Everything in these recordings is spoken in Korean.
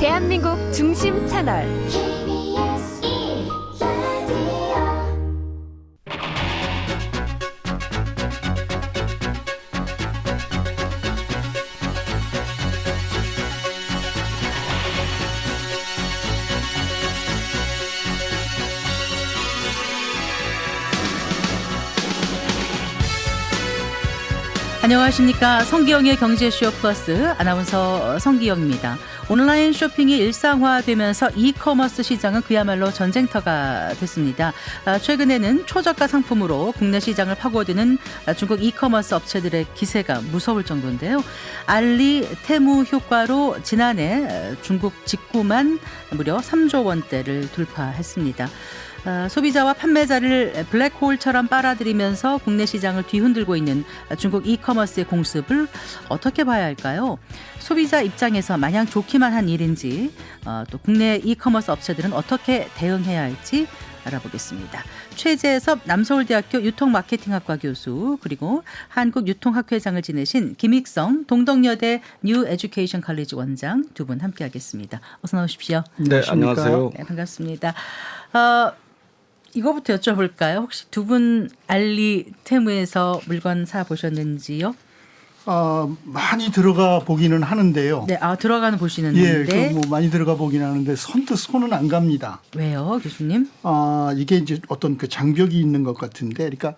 대한민국 중심 채널 KBS 1라디오 안녕하십니까. 성기영의 경제쇼 플러스 아나운서 성기영입니다. 온라인 쇼핑이 일상화되면서 이커머스 시장은 그야말로 전쟁터가 됐습니다. 최근에는 초저가 상품으로 국내 시장을 파고드는 중국 이커머스 업체들의 기세가 무서울 정도인데요. 알리, 테무 효과로 지난해 중국 직구만 무려 3조 원대를 돌파했습니다. 소비자와 판매자를 블랙홀처럼 빨아들이면서 국내 시장을 뒤흔들고 있는 중국 이커머스의 공습을 어떻게 봐야 할까요? 소비자 입장에서 마냥 좋기만 한 일인지 또 국내 이커머스 업체들은 어떻게 대응해야 할지 알아보겠습니다. 최재섭 남서울대학교 유통마케팅학과 교수 그리고 한국유통학회장을 지내신 김익성 동덕여대 뉴 에듀케이션 칼리지 원장 두 분 함께하겠습니다. 어서 나오십시오. 네, 안녕하세요. 네, 반갑습니다. 이거부터 여쭤볼까요? 혹시 두 분 알리 테무에서 물건 사 보셨는지요? 많이 들어가 보기는 하는데요. 네, 들어가는 보시는데. 뭐 많이 들어가 보기는 하는데 선뜻 손은 안 갑니다. 왜요, 교수님? 이게 이제 어떤 그 장벽이 있는 것 같은데, 그러니까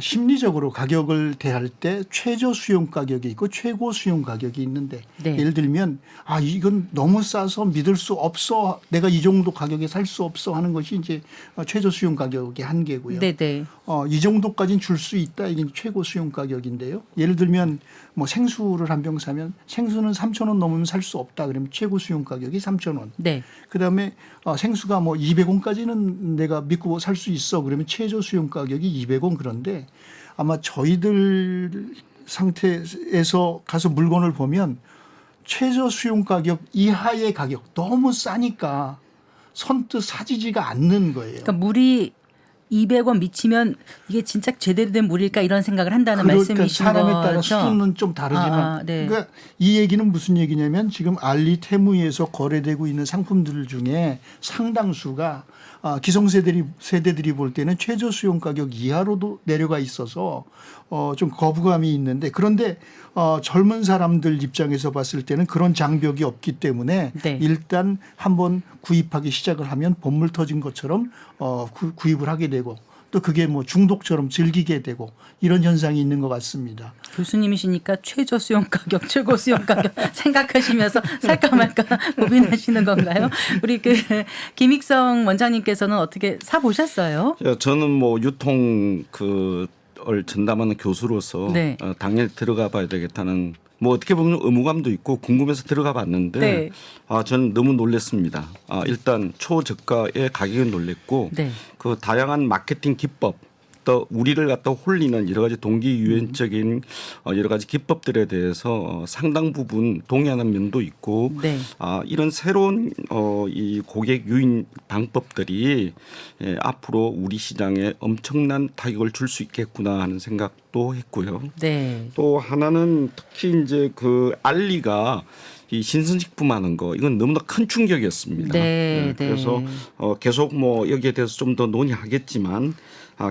심리적으로 가격을 대할 때 최저 수용 가격이 있고 최고 수용 가격이 있는데, 네. 예를 들면 이건 너무 싸서 믿을 수 없어, 내가 이 정도 가격에 살 수 없어 하는 것이 이제 최저 수용 가격의 한계고요. 네네. 이 정도까지는 줄 수 있다. 이게 최고 수용 가격인데요. 예를 들면 뭐 생수를 한 병 사면 생수는 3,000원 넘으면 살 수 없다. 그러면 최고 수용 가격이 3,000원. 네. 그다음에 생수가 뭐 200원까지는 내가 믿고 살 수 있어. 그러면 최저 수용 가격이 200원. 그런데 아마 저희들 상태에서 가서 물건을 보면 최저 수용 가격 이하의 가격 너무 싸니까 선뜻 사지지가 않는 거예요. 그러니까 물이 200원 미치면 이게 진짜 제대로 된 물일까 이런 생각을 한다는 그러니까 말씀이신 사람에 거죠? 따라 수준은 좀 다르지만 네. 그러니까 이 얘기는 무슨 얘기냐면 지금 알리 테무에서 거래되고 있는 상품들 중에 상당수가 기성세대들이 볼 때는 최저 수용 가격 이하로도 내려가 있어서 좀 거부감이 있는데, 그런데 젊은 사람들 입장에서 봤을 때는 그런 장벽이 없기 때문에 네. 일단 한번 구입하기 시작을 하면 본물 터진 것처럼 구입을 하게 되고 또 그게 뭐 중독처럼 즐기게 되고 이런 현상이 있는 것 같습니다. 교수님이시니까 최저 수용 가격, 최고 수용 가격 생각하시면서 살까 말까 고민하시는 건가요? 우리 김익성 원장님께서는 어떻게 사 보셨어요? 저는 뭐 유통 을 전담하는 교수로서 네. 당연히 들어가 봐야 되겠다는 뭐 어떻게 보면 의무감도 있고 궁금해서 들어가 봤는데 네. 저는 너무 놀랐습니다. 일단 초저가의 가격에 놀랬고 네. 그 다양한 마케팅 기법 또 우리를 갖다 홀리는 여러 가지 동기유연적인 여러 가지 기법들에 대해서 상당 부분 동의하는 면도 있고 네. 이런 새로운 이 고객 유인 방법들이 앞으로 우리 시장에 엄청난 타격을 줄 수 있겠구나 하는 생각도 했고요. 네. 또 하나는 특히 이제 그 알리가 이 신선식품 하는 거 이건 너무나 큰 충격이었습니다. 네, 그래서 네. 계속 뭐 여기에 대해서 좀 더 논의하겠지만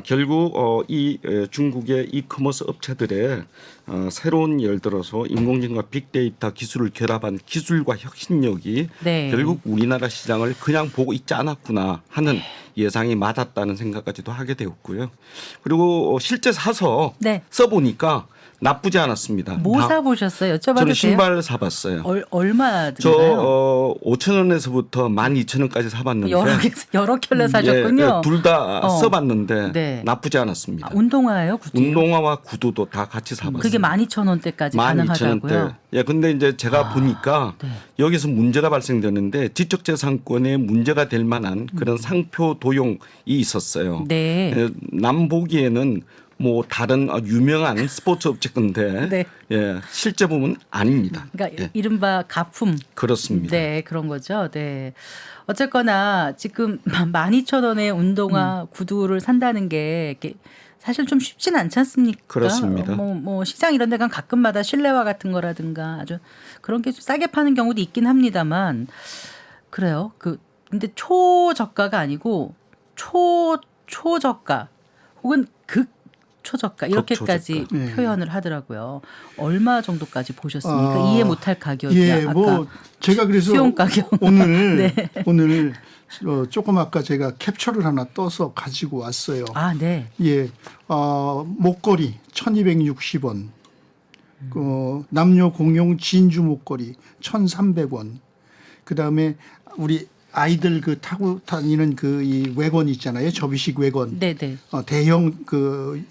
결국 이 중국의 이커머스 업체들의 새로운 예를 들어서 인공지능과 빅데이터 기술을 결합한 기술과 혁신력이 네. 결국 우리나라 시장을 그냥 보고 있지 않았구나 하는 예상이 맞았다는 생각까지도 하게 되었고요. 그리고 실제 사서 네. 써보니까 나쁘지 않았습니다. 뭐 사보셨어요? 여쭤봐도 저는 돼요? 신발 사봤어요. 얼마 저 들어요? 5,000원에서부터 12,000원까지 사봤는데 여러 켤레 사셨군요. 둘 다 써봤는데 네. 나쁘지 않았습니다. 운동화예요? 구두? 운동화와 구두도 다 같이 사봤어요. 그게 12,000원대까지 가능하다고요? 예, 근데 이제 제가 보니까 네. 여기서 문제가 발생되는데 지적재산권에 문제가 될 만한 그런 상표 도용이 있었어요. 네. 남 보기에는 뭐 다른 유명한 스포츠 업체 건데 네. 예, 실제 보면 아닙니다. 그러니까 예, 이른바 가품. 그렇습니다. 네, 그런 거죠. 네. 어쨌거나 지금 12,000원의 운동화 구두를 산다는 게 이렇게 사실 좀 쉽진 않지 않습니까? 그렇습니다. 뭐 시장 이런 데 가면 가끔마다 실내화 같은 거라든가 아주 그런 게 좀 싸게 파는 경우도 있긴 합니다만 그래요. 근데 초저가가 아니고 초저가 혹은 극초저가 이렇게까지 극초저가. 네. 표현을 하더라고요. 얼마 정도까지 보셨습니까? 이해 못할 가격이야. 예, 아까 뭐 제가 그래서 수용 가격. 오늘 네. 오늘 조금 아까 제가 캡처를 하나 떠서 가지고 왔어요. 아, 네. 예, 목걸이 1,260원. 남녀 공용 진주 목걸이 1,300원. 그다음에 우리 아이들 타고 다니는 이 외건 있잖아요. 접이식 외건. 네, 네. 대형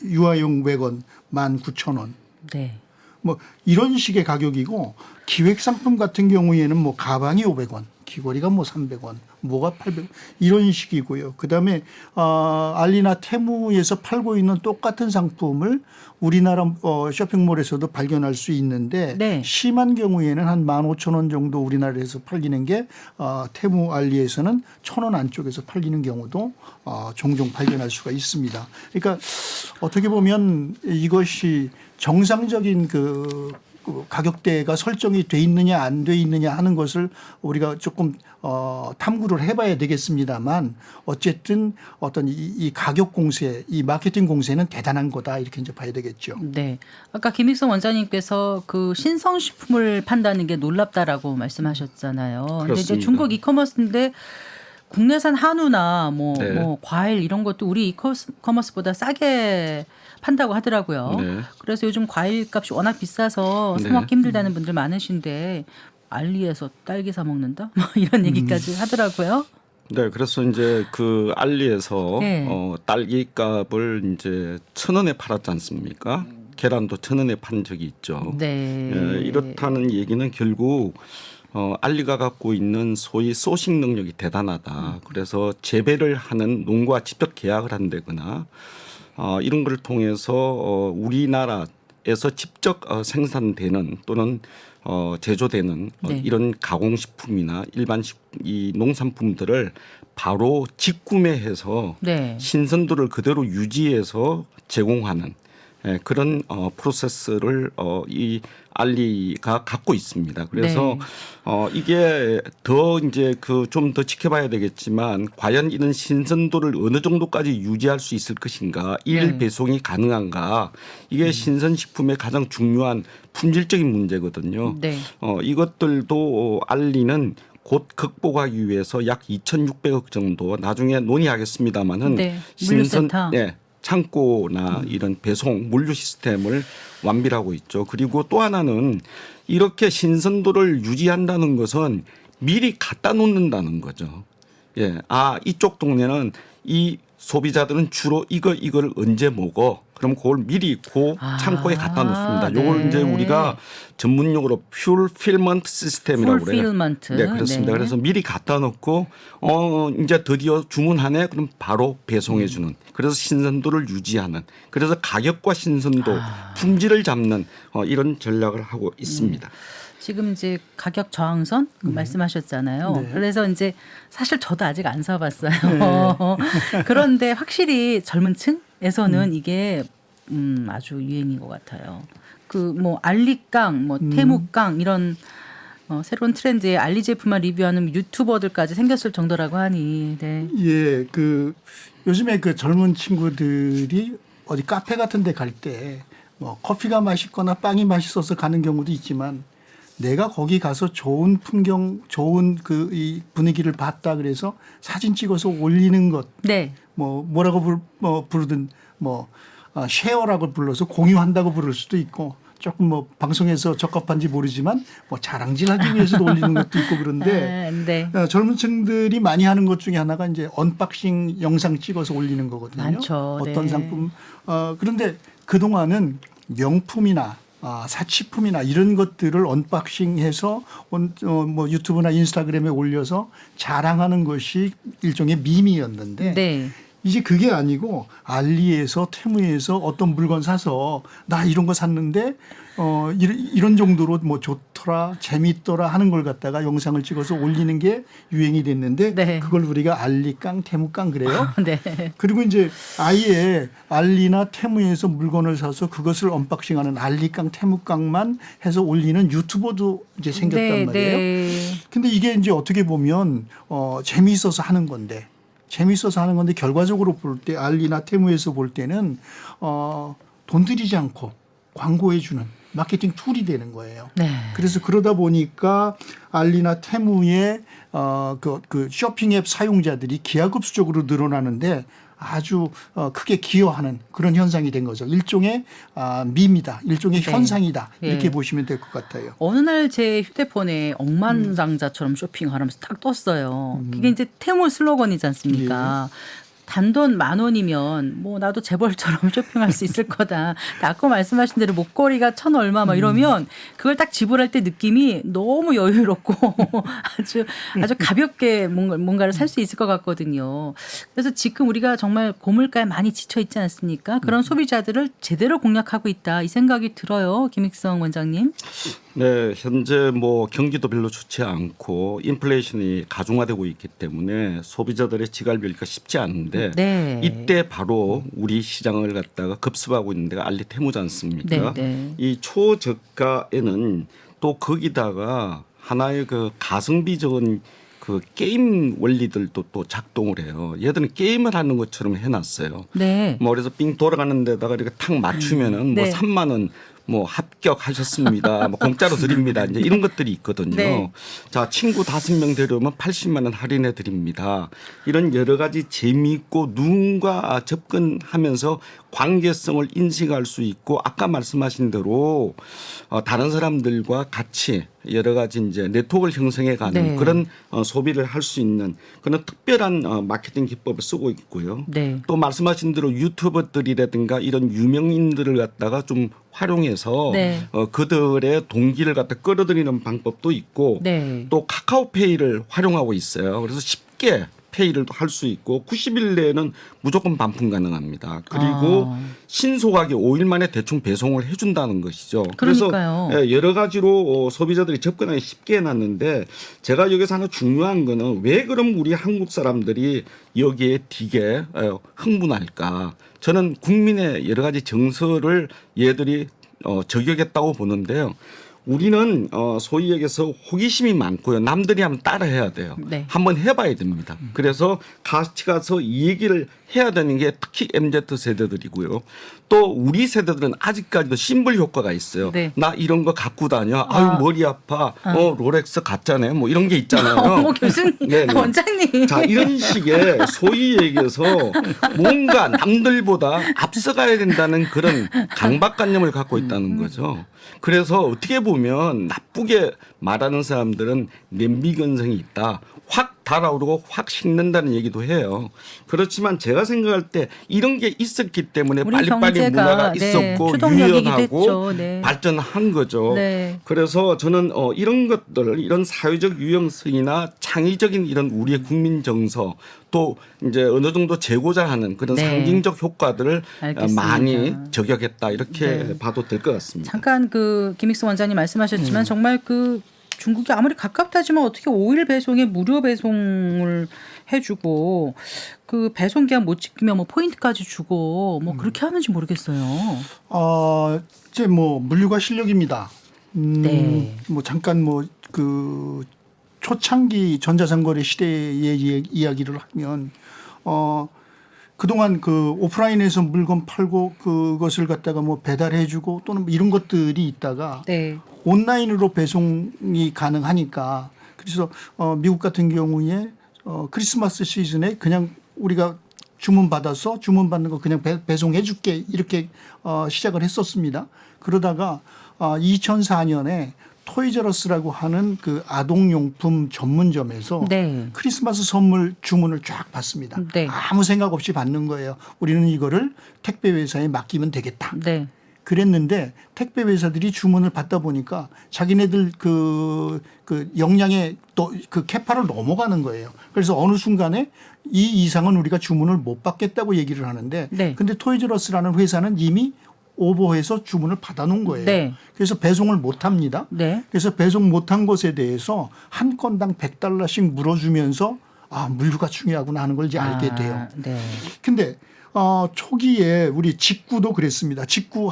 유아용 외건 19,000원. 네. 뭐 이런 식의 가격이고 기획 상품 같은 경우에는 뭐 가방이 500원, 귀걸이가 뭐 300원, 뭐가 800원 이런 식이고요. 그다음에 알리나 테무에서 팔고 있는 똑같은 상품을 우리나라 쇼핑몰에서도 발견할 수 있는데 네. 심한 경우에는 한 15,000원 정도 우리나라에서 팔리는 게 테무 알리에서는 1,000원 안쪽에서 팔리는 경우도 종종 발견할 수가 있습니다. 그러니까 어떻게 보면 이것이 정상적인 그 가격대가 설정이 돼 있느냐 안 돼 있느냐 하는 것을 우리가 조금 탐구를 해봐야 되겠습니다만 어쨌든 어떤 이 가격 공세, 이 마케팅 공세는 대단한 거다 이렇게 이제 봐야 되겠죠. 네. 아까 김익성 원장님께서 신성식품을 판다는 게 놀랍다라고 말씀하셨잖아요. 근데 이제 그렇습니다. 중국 이커머스인데 국내산 한우나 네. 뭐 과일 이런 것도 우리 이커머스보다 싸게 판다고 하더라고요. 네. 그래서 요즘 과일 값이 워낙 비싸서 사 네. 먹기 힘들다는 분들 많으신데 알리에서 딸기 사 먹는다? 뭐 이런 얘기까지 하더라고요. 네, 그래서 이제 알리에서 네. 딸기 값을 이제 1,000원에 팔았지 않습니까? 계란도 1,000원에 판 적이 있죠. 네. 이렇다는 얘기는 결국 알리가 갖고 있는 소위 소싱 능력이 대단하다. 그래서 재배를 하는 농가와 직접 계약을 한다거나 이런 걸 통해서 우리나라에서 직접 생산되는 또는 제조되는 네. 이런 가공식품이나 일반 이 농산품들을 바로 직구매해서 네. 신선도를 그대로 유지해서 제공하는 그런 프로세스를 이 알리가 갖고 있습니다. 그래서 네. 이게 더 이제 좀 더 지켜봐야 되겠지만 과연 이런 신선도를 어느 정도까지 유지할 수 있을 것인가, 일 네. 배송이 가능한가, 이게 신선식품의 가장 중요한 품질적인 문제거든요. 네. 이것들도 알리는 곧 극복하기 위해서 약 2,600억 정도 나중에 논의하겠습니다만은 네. 물류센터. 창고나 이런 배송 물류 시스템을 완비하고 있죠. 그리고 또 하나는 이렇게 신선도를 유지한다는 것은 미리 갖다 놓는다는 거죠. 예, 이쪽 동네는 이 소비자들은 주로 이걸 언제 먹어? 그럼 그걸 미리 창고에 갖다 놓습니다. 요걸 네. 이제 우리가 전문 용어로 풀필먼트 시스템이라고 그래요. 풀필먼트. 네, 그렇습니다. 네. 그래서 미리 갖다 놓고 이제 드디어 주문하네. 그럼 바로 배송해 주는. 그래서 신선도를 유지하는. 그래서 가격과 신선도, 품질을 잡는 이런 전략을 하고 있습니다. 지금 이제 가격 저항선 말씀하셨잖아요. 네. 그래서 이제 사실 저도 아직 안 사봤어요. 그런데 확실히 젊은 층에서는 이게 아주 유행인 것 같아요. 뭐 알리깡, 뭐 테무깡 이런 새로운 트렌드의 알리 제품만 리뷰하는 유튜버들까지 생겼을 정도라고 하니. 네. 예, 요즘에 젊은 친구들이 어디 카페 같은 데 갈 때 뭐 커피가 맛있거나 빵이 맛있어서 가는 경우도 있지만 내가 거기 가서 좋은 풍경, 좋은 이 분위기를 봤다 그래서 사진 찍어서 올리는 것, 네. 뭐라고 부르든 쉐어라고 불러서 공유한다고 부를 수도 있고 조금 방송에서 적합한지 모르지만 자랑질하기 위해서도 올리는 것도 있고 그런데 네. 젊은 층들이 많이 하는 것 중에 하나가 이제 언박싱 영상 찍어서 올리는 거거든요. 많죠. 어떤 네. 상품. 그런데 그동안은 명품이나 사치품이나 이런 것들을 언박싱해서 유튜브나 인스타그램에 올려서 자랑하는 것이 일종의 밈이었는데 네. 이제 그게 아니고 알리에서 테무에서 어떤 물건 사서 나 이런 거 샀는데 이런 정도로 뭐 좋더라 재밌더라 하는 걸 갖다가 영상을 찍어서 올리는 게 유행이 됐는데 네. 그걸 우리가 알리깡 테무깡 그래요. 네. 그리고 이제 아예 알리나 테무에서 물건을 사서 그것을 언박싱하는 알리깡 테무깡만 해서 올리는 유튜버도 이제 생겼단 네, 말이에요. 네. 근데 이게 이제 어떻게 보면 재미있어서 하는 건데 결과적으로 볼 때 알리나 테무에서 볼 때는 돈 들이지 않고 광고해 주는 마케팅 툴이 되는 거예요. 네. 그래서 그러다 보니까 알리나 테무의 그 쇼핑 앱 사용자들이 기하급수적으로 늘어나는데 아주 크게 기여하는 그런 현상이 된 거죠. 일종의 밈이다. 일종의 네. 현상이다. 이렇게 예. 보시면 될 것 같아요. 어느 날 제 휴대폰에 억만장자처럼 쇼핑하면서 딱 떴어요. 그게 이제 테무 슬로건이지 않습니까? 단돈 10,000원이면 뭐 나도 재벌처럼 쇼핑할 수 있을 거다. 아까 말씀하신 대로 목걸이가 1,000 얼마 막 이러면 그걸 딱 지불할 때 느낌이 너무 여유롭고 아주 가볍게 뭔가를 살 수 있을 것 같거든요. 그래서 지금 우리가 정말 고물가에 많이 지쳐 있지 않습니까? 그런 소비자들을 제대로 공략하고 있다 이 생각이 들어요. 김익성 원장님. 네, 현재 뭐 경기도 별로 좋지 않고 인플레이션이 가중화되고 있기 때문에 소비자들의 지갑 열기가 쉽지 않은데 네. 이때 바로 우리 시장을 갖다가 급습하고 있는 데가 알리 테무지 않습니까? 네, 네. 이 초저가에는 또 거기다가 하나의 그 가성비적인 그 게임 원리들도 또 작동을 해요. 얘들은 게임을 하는 것처럼 해놨어요. 네. 뭐 그래서 빙 돌아가는 데다가 이렇게 탁 맞추면은 뭐 네. 3만 원 뭐 합격하셨습니다. 뭐 공짜로 드립니다. 이제 이런 것들이 있거든요. 네. 자, 친구 5명 데려오면 80만 원 할인해 드립니다. 이런 여러 가지 재미있고 누군가 접근하면서 관계성을 인식할 수 있고 아까 말씀하신 대로 다른 사람들과 같이 여러 가지 이제 네트워크를 형성해 가는 네. 그런 소비를 할 수 있는 그런 특별한 마케팅 기법을 쓰고 있고요. 네. 또 말씀하신 대로 유튜버들이라든가 이런 유명인들을 갖다가 좀 활용해서 네. 그들의 동기를 갖다 끌어들이는 방법도 있고 네. 또 카카오페이를 활용하고 있어요. 그래서 쉽게 페이를 할 수 있고 90일 내에는 무조건 반품 가능합니다. 그리고 신속하게 5일 만에 대충 배송을 해준다는 것이죠. 그러니까요. 그래서 여러 가지로 소비자들이 접근하기 쉽게 해놨는데 제가 여기서 하나 중요한 거는 왜 그럼 우리 한국 사람들이 여기에 되게 흥분할까. 저는 국민의 여러 가지 정서를 얘들이 저격했다고 보는데요. 우리는 소위 얘기해서 호기심이 많고요. 남들이 하면 따라해야 돼요. 네. 한번 해봐야 됩니다. 그래서 같이 가서 이 얘기를 해야 되는 게 특히 MZ 세대들이고요. 또 우리 세대들은 아직까지도 심벌 효과가 있어요. 네. 나 이런 거 갖고 다녀. 아유 머리 아파. 롤렉스 가짜네. 뭐 이런 게 있잖아요. 어머 교수님, 네, 네. 원장님. 자, 이런 식의 소위 얘기해서 뭔가 남들보다 앞서가야 된다는 그런 강박관념을 갖고 있다는 거죠. 그래서 어떻게 보면 나쁘게 말하는 사람들은 냄비근성이 있다. 확 달아오르고 확 식는다는 얘기도 해요. 그렇지만 제가 생각할 때 이런 게 있었기 때문에 우리 빨리빨리 경제가, 문화가 네, 있었고 추동력이 유연하고 됐죠. 네. 발전한 거죠. 네. 그래서 저는 이런 것들, 이런 사회적 유형성이나 창의적인 이런 우리의 국민 정서 또 이제 어느 정도 재고자 하는 그런 네. 상징적 효과들을 알겠습니다. 많이 저격했다 이렇게 네. 봐도 될 것 같습니다. 잠깐 그 김익수 원장님 말씀하셨지만 정말 그 중국이 아무리 가깝다지만 어떻게 5일 배송에 무료 배송을 해주고 그 배송 기한 못 지키면 뭐 포인트까지 주고 뭐 그렇게 하는지 모르겠어요. 이제 뭐 물류가 실력입니다. 네. 뭐 잠깐 뭐 그 초창기 전자상거래 시대의 이야기를 하면 그동안 그 오프라인에서 물건 팔고 그것을 갖다가 뭐 배달해주고 또는 이런 것들이 있다가 네. 온라인으로 배송이 가능하니까 그래서 미국 같은 경우에 크리스마스 시즌에 그냥 우리가 주문 받아서 주문 받는 거 그냥 배송해 줄게 이렇게 시작을 했었습니다. 그러다가 2004년에 토이저러스라고 하는 그 아동용품 전문점에서 네. 크리스마스 선물 주문을 쫙 받습니다. 네. 아무 생각 없이 받는 거예요. 우리는 이거를 택배 회사에 맡기면 되겠다. 네. 그랬는데 택배 회사들이 주문을 받다 보니까 자기네들 그 역량의 또 그 캐파를 넘어가는 거예요. 그래서 어느 순간에 이 이상은 우리가 주문을 못 받겠다고 얘기를 하는데 네. 근데 토이즈러스라는 회사는 이미 오버해서 주문을 받아놓은 거예요. 네. 그래서 배송을 못 합니다. 네. 그래서 배송 못한 것에 대해서 한 건당 $100씩 물어주면서 아 물류가 중요하구나 하는 걸 이제 알게 돼요. 네. 근데 초기에 우리 직구도 그랬습니다. 직구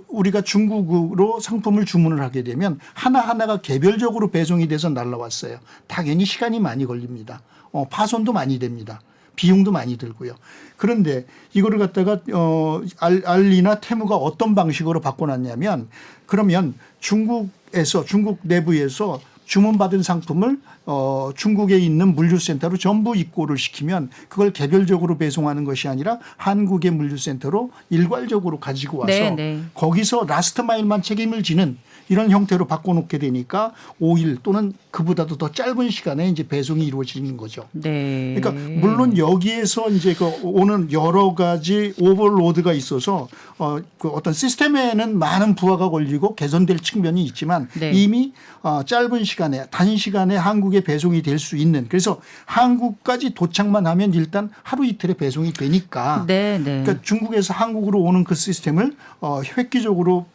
우리가 중국으로 상품을 주문을 하게 되면 하나하나가 개별적으로 배송이 돼서 날라왔어요. 당연히 시간이 많이 걸립니다. 파손도 많이 됩니다. 비용도 많이 들고요. 그런데 이거를 갖다가 알리나 테무가 어떤 방식으로 바꿔놨냐면 그러면 중국 내부에서 주문받은 상품을 중국에 있는 물류센터로 전부 입고를 시키면 그걸 개별적으로 배송하는 것이 아니라 한국의 물류센터로 일괄적으로 가지고 와서 네, 네. 거기서 라스트 마일만 책임을 지는 이런 형태로 바꿔놓게 되니까 5일 또는 그보다도 더 짧은 시간에 이제 배송이 이루어지는 거죠. 네. 그러니까 물론 여기에서 이제 오는 여러 가지 오버로드가 있어서 그 어떤 시스템에는 많은 부하가 걸리고 개선될 측면이 있지만 네. 이미 짧은 시간에 단시간에 한국에 배송이 될 수 있는 그래서 한국까지 도착만 하면 일단 하루 이틀에 배송이 되니까 네, 네. 그러니까 중국에서 한국으로 오는 그 시스템을 획기적으로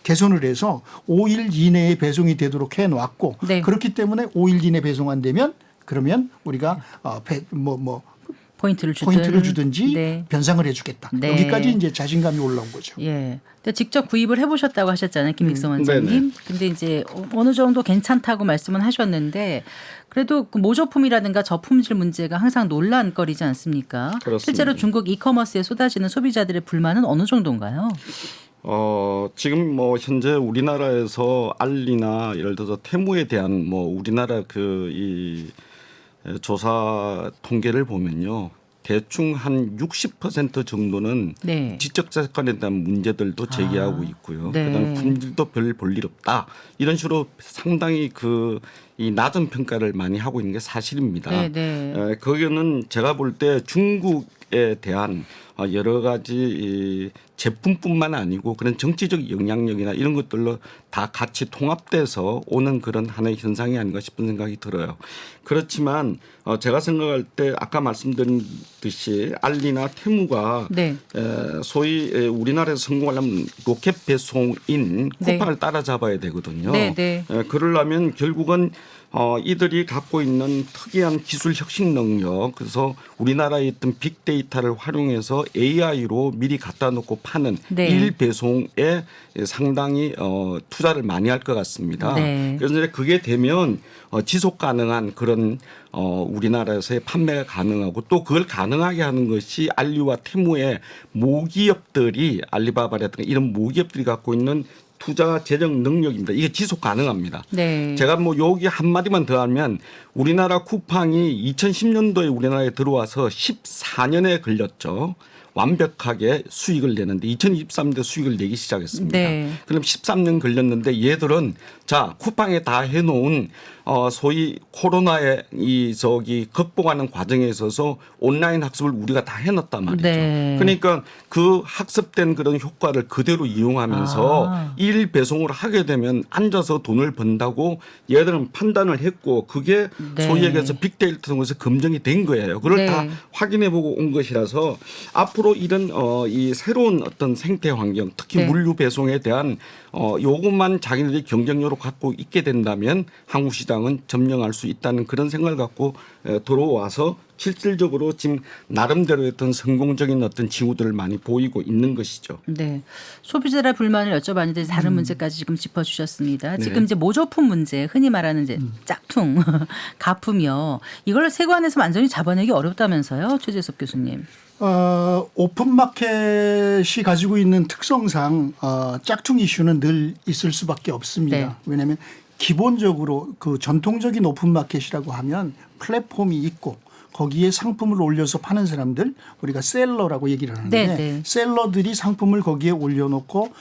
개선을 해서 5일 이내에 배송이 되도록 해놨고 네. 그렇기 때문에 5일 이내 배송 안 되면 그러면 우리가 포인트를 주든지 네. 변상을 해주겠다. 네. 여기까지 이제 자신감이 올라온 거죠. 예. 근데 직접 구입을 해보셨다고 하셨잖아요, 김익성 원장님. 네네. 근데 이제 어느 정도 괜찮다고 말씀은 하셨는데 그래도 그 모조품이라든가 저품질 문제가 항상 논란거리지 않습니까? 그렇습니다. 실제로 중국 이커머스에 쏟아지는 소비자들의 불만은 어느 정도인가요? 지금 현재 우리나라에서 알리나 예를 들어서 테무에 대한 우리나라 이 조사 통계를 보면요. 대충 한 60% 정도는 네. 지적재산권에 대한 문제들도 제기하고 있고요. 네. 그다음에 품질도 별 볼 일 없다. 이런 식으로 상당히 이 낮은 평가를 많이 하고 있는 게 사실입니다. 네, 네. 거기는 제가 볼 때 중국에 대한 여러 가지 이 제품뿐만 아니고 그런 정치적 영향력이나 이런 것들로 다 같이 통합돼서 오는 그런 하나의 현상이 아닌가 싶은 생각이 들어요. 그렇지만 제가 생각할 때 아까 말씀드린 듯이 알리나 테무가 네. 소위 우리나라에서 성공하려면 로켓 배송인 네. 쿠팡을 따라잡아야 되거든요. 네, 네. 그러려면 결국은 이들이 갖고 있는 특이한 기술 혁신 능력, 그래서 우리나라에 있던 빅데이터를 활용해서 AI로 미리 갖다 놓고 파는 네. 일 배송에 상당히 투자를 많이 할 것 같습니다. 네. 그래서 이제 그게 되면 지속 가능한 그런 우리나라에서의 판매가 가능하고 또 그걸 가능하게 하는 것이 알리와 테무의 모기업들이 알리바바라든가 이런 모기업들이 갖고 있는 투자 재정 능력입니다. 이게 지속 가능합니다. 네. 제가 여기 한마디만 더 하면 우리나라 쿠팡이 2010년도에 우리나라에 들어와서 14년에 걸렸죠. 완벽하게 수익을 내는데 2023년도에 수익을 내기 시작했습니다. 네. 그럼 13년 걸렸는데 얘들은 쿠팡에 다 해놓은 소위 코로나의 극복하는 과정에 있어서 온라인 학습을 우리가 다 해놨단 말이죠. 네. 그러니까 그 학습된 그런 효과를 그대로 이용하면서 일 배송을 하게 되면 앉아서 돈을 번다고 얘들은 판단을 했고 그게 네. 소위 얘기해서 빅데이터 통해서 검증이 된 거예요. 그걸 네. 다 확인해보고 온 것이라서 앞으로 이런 이 새로운 어떤 생태 환경, 특히 네. 물류 배송에 대한 요것만 자기들이 경쟁력으로 갖고 있게 된다면 한국 시장은 점령할 수 있다는 그런 생각을 갖고 들어와서 실질적으로 지금 나름대로 했던 성공적인 어떤 징후들을 많이 보이고 있는 것이죠. 네. 소비자의 불만을 여쭤봤는데 다른 문제까지 지금 짚어주셨습니다. 네. 지금 이제 모조품 문제, 흔히 말하는 이제 짝퉁, 가품이요. 이걸 세관에서 완전히 잡아내기 어렵다면서요, 최재석 교수님. 오픈마켓이 가지고 있는 특성상 짝퉁 이슈는 늘 있을 수밖에 없습니다. 네. 왜냐하면 기본적으로 그 전통적인 오픈마켓이라고 하면 플랫폼이 있고 거기에 상품을 올려서 파는 사람들 우리가 셀러라고 얘기를 하는데 네, 네. 셀러들이 상품을 거기에 올려놓고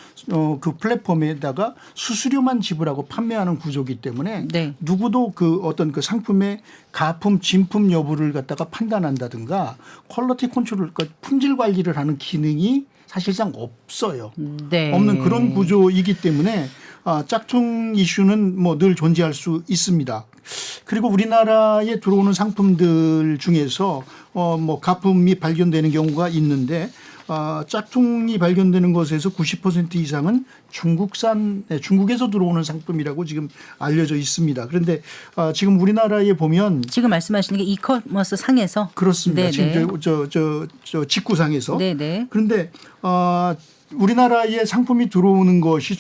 그 플랫폼에다가 수수료만 지불하고 판매하는 구조이기 때문에 네. 누구도 그 어떤 그 상품의 가품 진품 여부를 갖다가 판단한다든가 퀄리티 컨트롤, 그러니까 품질 관리를 하는 기능이 사실상 없어요. 네. 없는 그런 구조이기 때문에 짝퉁 이슈는 뭐 늘 존재할 수 있습니다. 그리고 우리나라에 들어오는 상품들 중에서 뭐 가품이 발견되는 경우가 있는데 짝퉁이 발견되는 것에서 90% 이상은 중국에서 들어오는 상품이라고 지금 알려져 있습니다. 그런데 지금 우리나라에 보면 지금 말씀하시는 게 이커머스 상에서 그렇습니다. 네네. 지금 저 직구상에서 네네. 그런데 우리나라에 상품이 들어오는 것이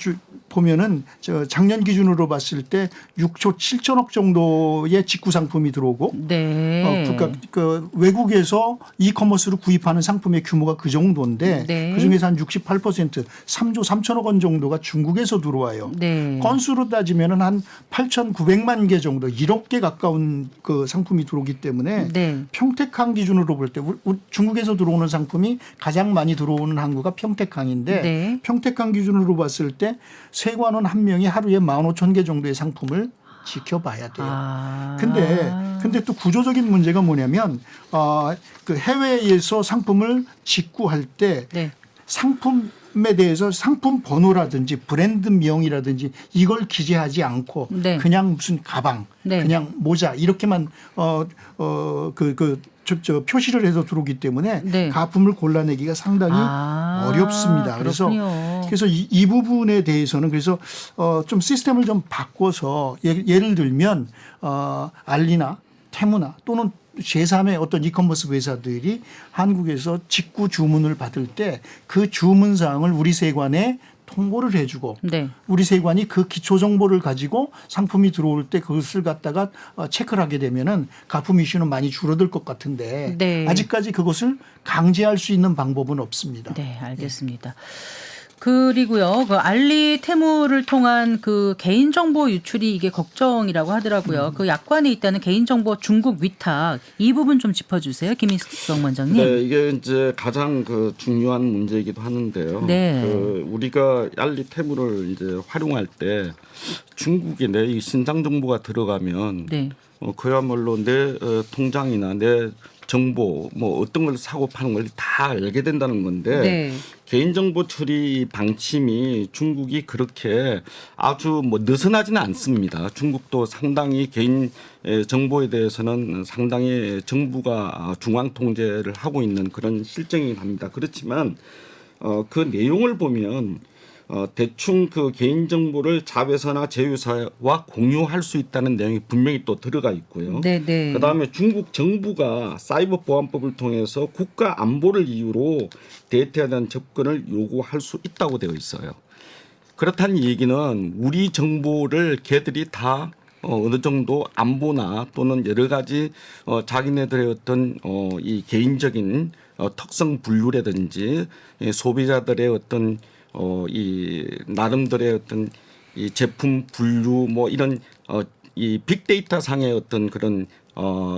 보면은 작년 기준으로 봤을 때 6조 7천억 정도의 직구 상품이 들어오고 네. 그러니까 그 외국에서 이커머스로 구입하는 상품의 규모가 그 정도인데 네. 그 중에서 한 68% 3조 3천억 원 정도가 중국에서 들어와요. 네. 건수로 따지면은 한 8,900만 개 정도 1억 개 가까운 그 상품이 들어오기 때문에 네. 평택항 기준으로 볼 때 중국에서 들어오는 상품이 가장 많이 들어오는 항구가 평택항인데 네. 평택항 기준으로 봤을 때 세관원 한 명이 하루에 15,000개 정도의 상품을 지켜봐야 돼요. 근데 또 구조적인 문제가 뭐냐면 그 해외에서 상품을 직구할 때 네. 상품에 대해서 상품 번호라든지 브랜드명이라든지 이걸 기재하지 않고 네. 그냥 무슨 가방, 네. 그냥 모자 이렇게만 저 표시를 해서 들어오기 때문에 네. 가품을 골라내기가 상당히 어렵습니다. 그렇군요. 그래서 이 부분에 대해서는 그래서 좀 시스템을 좀 바꿔서 예를 들면 알리나 테무나 또는 제3의 어떤 이커머스 회사들이 한국에서 직구 주문을 받을 때 그 주문 사항을 우리 세관에 통보를 해주고 네. 우리 세관이 그 기초 정보를 가지고 상품이 들어올 때 그것을 갖다가 체크를 하게 되면은 가품 이슈는 많이 줄어들 것 같은데 네. 아직까지 그것을 강제할 수 있는 방법은 없습니다. 네, 알겠습니다. 그리고요, 그 알리 테무를 통한 그 개인정보 유출이 이게 걱정이라고 하더라고요. 그 약관에 있다는 개인정보 중국 위탁 이 부분 좀 짚어주세요, 김익성 원장님. 네, 이게 이제 가장 그 중요한 문제이기도 하는데요. 네. 그 우리가 알리 테무를 이제 활용할 때 중국에 내 이 신상 정보가 들어가면 네. 그야말로 내 통장이나 내 정보 뭐 어떤 걸 사고 파는 걸 다 알게 된다는 건데 네. 개인정보 처리 방침이 중국이 그렇게 아주 뭐 느슨하지는 않습니다. 중국도 상당히 개인 정보에 대해서는 상당히 정부가 중앙 통제를 하고 있는 그런 실정이긴 합니다. 그렇지만 그 내용을 보면 대충 그 개인정보를 자회사나 제휴사와 공유할 수 있다는 내용이 분명히 또 들어가 있고요. 네네. 그다음에 중국 정부가 사이버 보안법을 통해서 국가 안보를 이유로 데이터에 대한 접근을 요구할 수 있다고 되어 있어요. 그렇다는 얘기는 우리 정보를 걔들이 다 어느 정도 안보나 또는 여러 가지 자기네들의 어떤 이 개인적인 특성 분류라든지 소비자들의 어떤 이 나름대로의 어떤 이 제품 분류 뭐 이런 이 빅데이터 상의 어떤 그런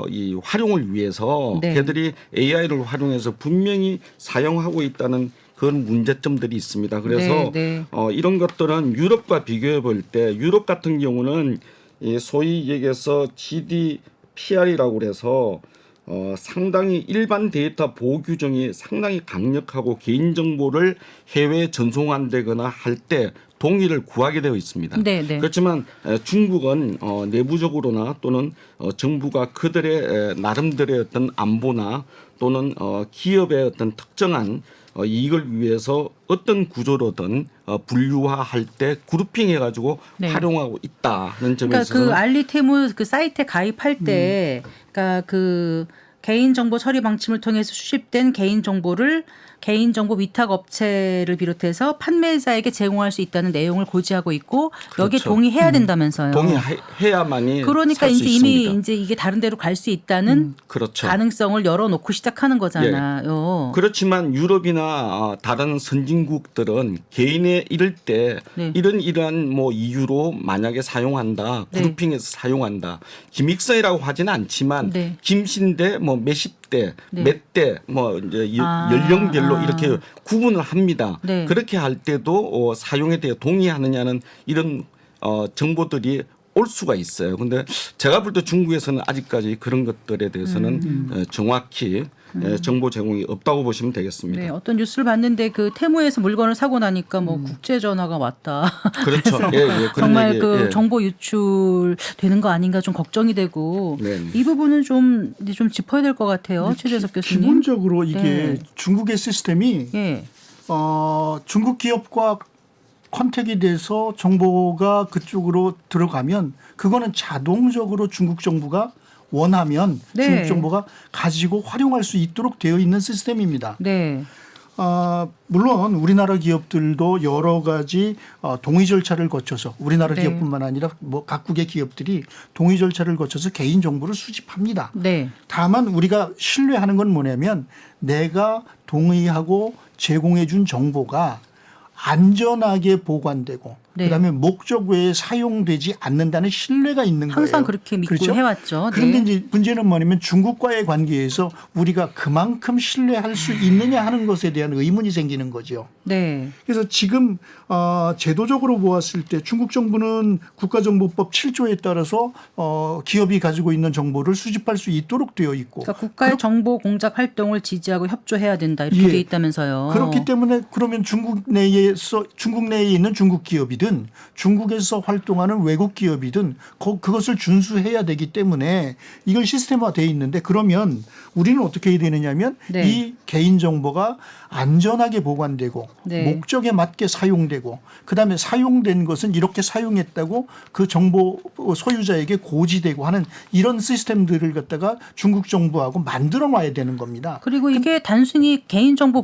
이 활용을 위해서 네. 걔들이 AI를 활용해서 분명히 사용하고 있다는 그런 문제점들이 있습니다. 그래서 네, 네. 이런 것들은 유럽과 비교해 볼 때 유럽 같은 경우는 이 소위 얘기해서 GDPR이라고 그래서 상당히 일반 데이터 보호 규정이 상당히 강력하고 개인정보를 해외에 전송한다거나 할 때 동의를 구하게 되어 있습니다. 네네. 그렇지만 중국은 내부적으로나 또는 정부가 그들의 나름대로의 어떤 안보나 또는 기업의 어떤 특정한 이익을 위해서 어떤 구조로든 분류화할 때 그룹핑해가지고 네. 활용하고 있다는 점에서 그러니까 그 알리테무 그 사이트에 가입할 때, 그러니까 그 개인정보 처리 방침을 통해서 수집된 개인정보 위탁 업체를 비롯해서 판매자에게 제공할 수 있다는 내용을 고지하고 있고 여기에 그렇죠. 동의해야 된다면서요. 동의해야만이 그러니까 살 수 이제 있습니다. 이미 이제 이게 다른 데로 갈 수 있다는 그렇죠. 가능성을 열어놓고 시작하는 거잖아요. 그렇지만 유럽이나 다른 선진국들은 개인의 이럴 때 네. 이러한 뭐 이유로 만약에 사용한다, 네. 그룹핑해서 사용한다. 김익성이라고 하지는 않지만 네. 김씨인데 뭐 몇십 대, 네. 몇 대, 뭐 이제 연령별로 이렇게 구분을 합니다. 네. 그렇게 할 때도 사용에 대해 동의하느냐는 이런 정보들이 올 수가 있어요. 근데 제가 볼 때 중국에서는 아직까지 그런 것들에 대해서는 정확히 정보 제공이 없다고 보시면 되겠습니다. 네, 어떤 뉴스를 봤는데 그 테무에서 물건을 사고 나니까 뭐 국제 전화가 왔다. 그렇죠. 그래서 그런 정말 얘기, 그 정보 유출되는 거 아닌가 좀 걱정이 되고 네. 이 부분은 좀 짚어야 될 것 같아요. 최재석 교수님. 기본적으로 이게 네. 중국의 시스템이 예. 중국 기업과 컨택이 돼서 정보가 그쪽으로 들어가면 그거는 자동적으로 중국 정부가 원하면 네. 중국 정부가 가지고 활용할 수 있도록 되어 있는 시스템입니다. 네. 물론 우리나라 기업들도 여러 가지 동의 절차를 거쳐서 우리나라 네. 기업뿐만 아니라 뭐 각국의 기업들이 동의 절차를 거쳐서 개인 정보를 수집합니다. 네. 다만 우리가 신뢰하는 건 뭐냐면 내가 동의하고 제공해 준 정보가 안전하게 보관되고 네. 그다음에 목적 외에 사용되지 않는다는 신뢰가 있는 거예요. 항상 그렇게 믿고 그렇죠? 해왔죠. 그런데 네. 이제 문제는 뭐냐면 중국과의 관계에서 우리가 그만큼 신뢰할 수 있느냐 하는 것에 대한 의문이 생기는 거죠. 네. 그래서 지금 제도적으로 보았을 때 중국 정부는 국가정보법 7조에 따라서 기업이 가지고 있는 정보를 수집할 수 있도록 되어 있고 그러니까 국가의 정보 공작 활동을 지지하고 협조해야 된다 이렇게 예. 돼 있다면서요. 그렇기 때문에 그러면 중국 내에 있는 중국 기업이든 중국에서 활동하는 외국 기업이든 그것을 준수해야 되기 때문에 이건 시스템화되어 있는데 그러면 우리는 어떻게 해야 되느냐면 네. 이 개인 정보가 안전하게 보관되고 네. 목적에 맞게 사용되고 그다음에 사용된 것은 이렇게 사용했다고 그 정보 소유자에게 고지되고 하는 이런 시스템들을 갖다가 중국 정부하고 만들어 놔야 되는 겁니다. 그리고 이게 단순히 개인정보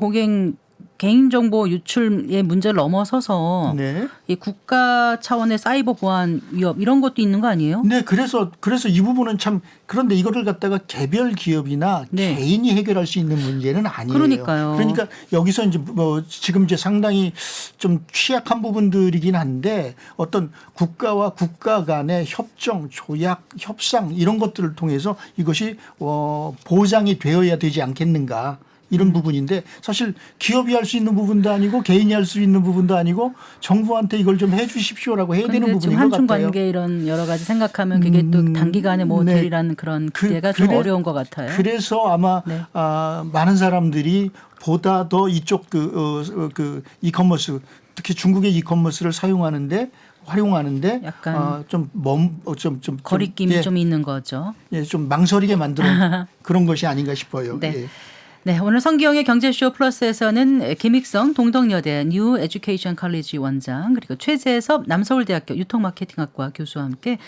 유출의 문제를 넘어서서 네. 이 국가 차원의 사이버 보안 위협 이런 것도 있는 거 아니에요? 네, 그래서 이 부분은 참 그런데 이거를 갖다가 개별 기업이나 네. 개인이 해결할 수 있는 문제는 아니에요. 그러니까요. 그러니까 여기서 이제 지금 이제 상당히 좀 취약한 부분들이긴 한데 어떤 국가와 국가 간의 협정, 조약, 협상 이런 것들을 통해서 이것이 보장이 되어야 되지 않겠는가. 이런 부분인데 사실 기업이 할 수 있는 부분도 아니고 개인이 할 수 있는 부분도 아니고 정부한테 이걸 좀 해 주십시오라고 해야 되는 근데 지금 부분인 것 한중 같아요. 관계 이런 여러 가지 생각하면 그게 또 단기간에 뭐 네. 되리라는 그런 기대가 좀 어려운 것 같아요. 그래서 아마 네. 많은 사람들이 보다 더 이쪽 그 이커머스 특히 중국의 이커머스를 활용하는데 약간 좀 거리낌이 좀 있는 거죠. 좀 망설이게 만드는 그런 것이 아닌가 싶어요. 네. 예. 네, 오늘 성기영의 경제쇼 플러스에서는 김익성 동덕여대 뉴 에듀케이션 컬리지 원장 그리고 최재섭 남서울대학교 유통마케팅학과 교수와 함께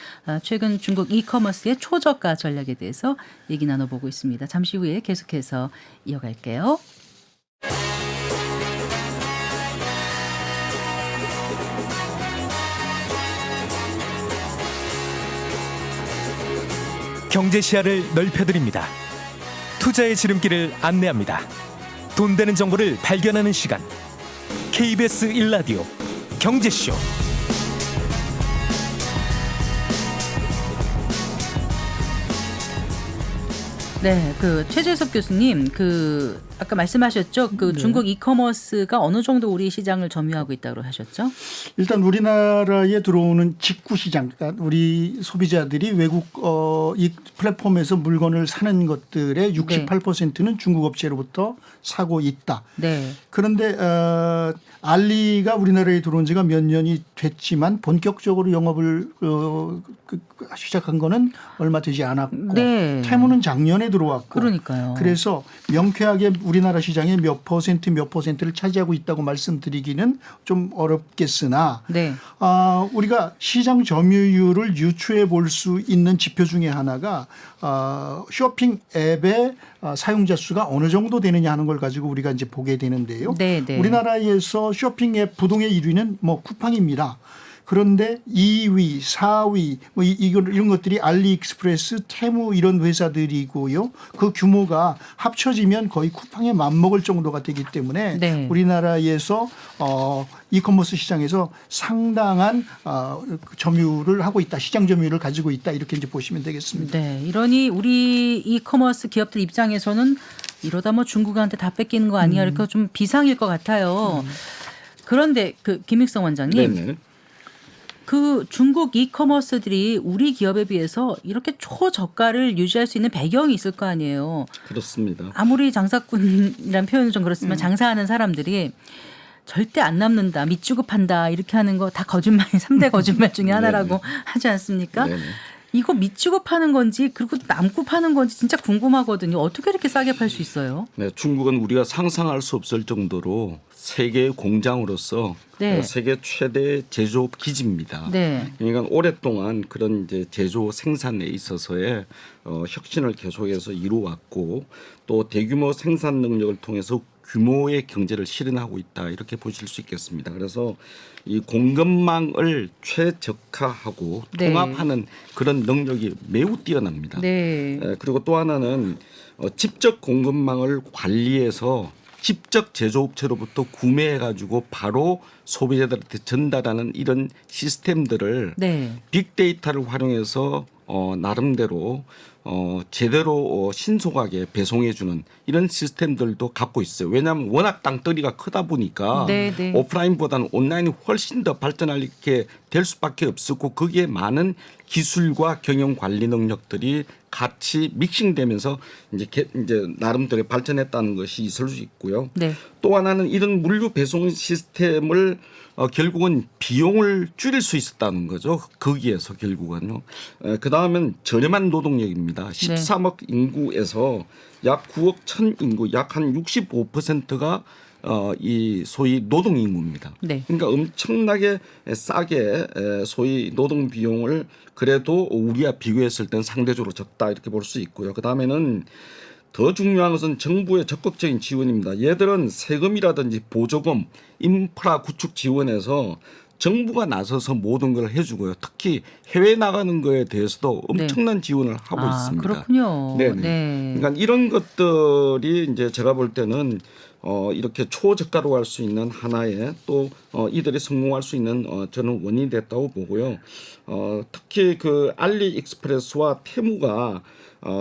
최근 중국 이커머스의 초저가 전략에 대해서 얘기 나눠보고 있습니다. 잠시 후에 계속해서 이어갈게요. 경제 시야를 넓혀드립니다. 투자의 지름길을 안내합니다. 돈 되는 정보를 발견하는 시간. KBS 1라디오 경제쇼. 네, 그 최재석 교수님, 그 아까 말씀하셨죠, 그 네. 중국 이커머스가 어느 정도 우리 시장을 점유하고 있다고 하셨죠? 일단 우리나라에 들어오는 직구 시장, 그러니까 우리 소비자들이 외국 이 플랫폼에서 물건을 사는 것들의 68%는 중국 업체로부터 사고 있다. 네. 그런데 알리가 우리나라에 들어온 지가 몇 년이 됐지만 본격적으로 영업을 시작한 거는 얼마 되지 않았고 네. 테무는 작년에 들어왔고 그러니까요. 그래서 명쾌하게 우리나라 시장의 몇 퍼센트를 차지하고 있다고 말씀드리기는 좀 어렵겠으나 네. 우리가 시장 점유율을 유추해 볼 수 있는 지표 중에 하나가 쇼핑 앱의 사용자 수가 어느 정도 되느냐 하는 걸 가지고 우리가 이제 보게 되는데요. 네, 네. 우리나라에서 쇼핑 앱 부동의 1위는 뭐 쿠팡입니다. 그런데 2위, 4위 뭐 이런 것들이 알리익스프레스, 테무 이런 회사들이고요. 그 규모가 합쳐지면 거의 쿠팡에 맞먹을 정도가 되기 때문에 네. 우리나라에서 이커머스 시장에서 상당한 점유율을 하고 있다. 시장 점유율을 가지고 있다. 이렇게 이제 보시면 되겠습니다. 네, 이러니 우리 이커머스 기업들 입장에서는 이러다 뭐 중국한테 다 뺏기는 거 아니야 이렇게 좀 비상일 것 같아요. 그런데 그 김익성 원장님. 네네. 그 중국 이커머스들이 우리 기업에 비해서 이렇게 초저가를 유지할 수 있는 배경이 있을 거 아니에요. 그렇습니다. 아무리 장사꾼이란 표현은 좀 그렇지만 장사하는 사람들이 절대 안 남는다, 밑주급한다 이렇게 하는 거 다 거짓말이 3대 거짓말 중에 하나라고 하지 않습니까? 네네. 이거 밑주급하는 건지 그리고 남급하는 건지 진짜 궁금하거든요. 어떻게 이렇게 싸게 팔 수 있어요? 네, 중국은 우리가 상상할 수 없을 정도로 세계의 공장으로서 네. 세계 최대 제조업 기지입니다. 네. 그러니까 오랫동안 그런 이제 제조 생산에 있어서의 혁신을 계속해서 이루어왔고 또 대규모 생산 능력을 통해서 규모의 경제를 실현하고 있다 이렇게 보실 수 있겠습니다. 그래서 이 공급망을 최적화하고 네. 통합하는 그런 능력이 매우 뛰어납니다. 네. 그리고 또 하나는 직접 공급망을 관리해서 직접 제조업체로부터 구매해가지고 바로 소비자들한테 전달하는 이런 시스템들을 네. 빅데이터를 활용해서 나름대로 제대로 신속하게 배송해주는 이런 시스템들도 갖고 있어요. 왜냐하면 워낙 땅덩이가 크다 보니까 네, 네. 오프라인보다는 온라인이 훨씬 더 발전하게 될 수밖에 없었고 거기에 많은 기술과 경영 관리 능력들이 같이 믹싱되면서 이제 나름대로 발전했다는 것이 있을 수 있고요. 네. 또 하나는 이런 물류 배송 시스템을 결국은 비용을 줄일 수 있었다는 거죠. 거기에서 결국은요. 그 다음은 저렴한 노동력입니다. 13억 인구에서 약 9억 천 인구, 약 한 65%가 이 소위 노동 인구입니다. 네. 그러니까 엄청나게 싸게 소위 노동 비용을 그래도 우리와 비교했을 때는 상대적으로 적다 이렇게 볼 수 있고요. 그 다음에는 더 중요한 것은 정부의 적극적인 지원입니다. 얘들은 세금이라든지 보조금, 인프라 구축 지원에서 정부가 나서서 모든 걸 해주고요. 특히 해외 나가는 거에 대해서도 엄청난 지원을 하고 있습니다. 그렇군요. 네네. 네. 그러니까 이런 것들이 이제 제가 볼 때는 이렇게 초저가로 할 수 있는 하나의 또 이들이 성공할 수 있는 저는 원인이 됐다고 보고요. 특히 그 알리익스프레스와 테무가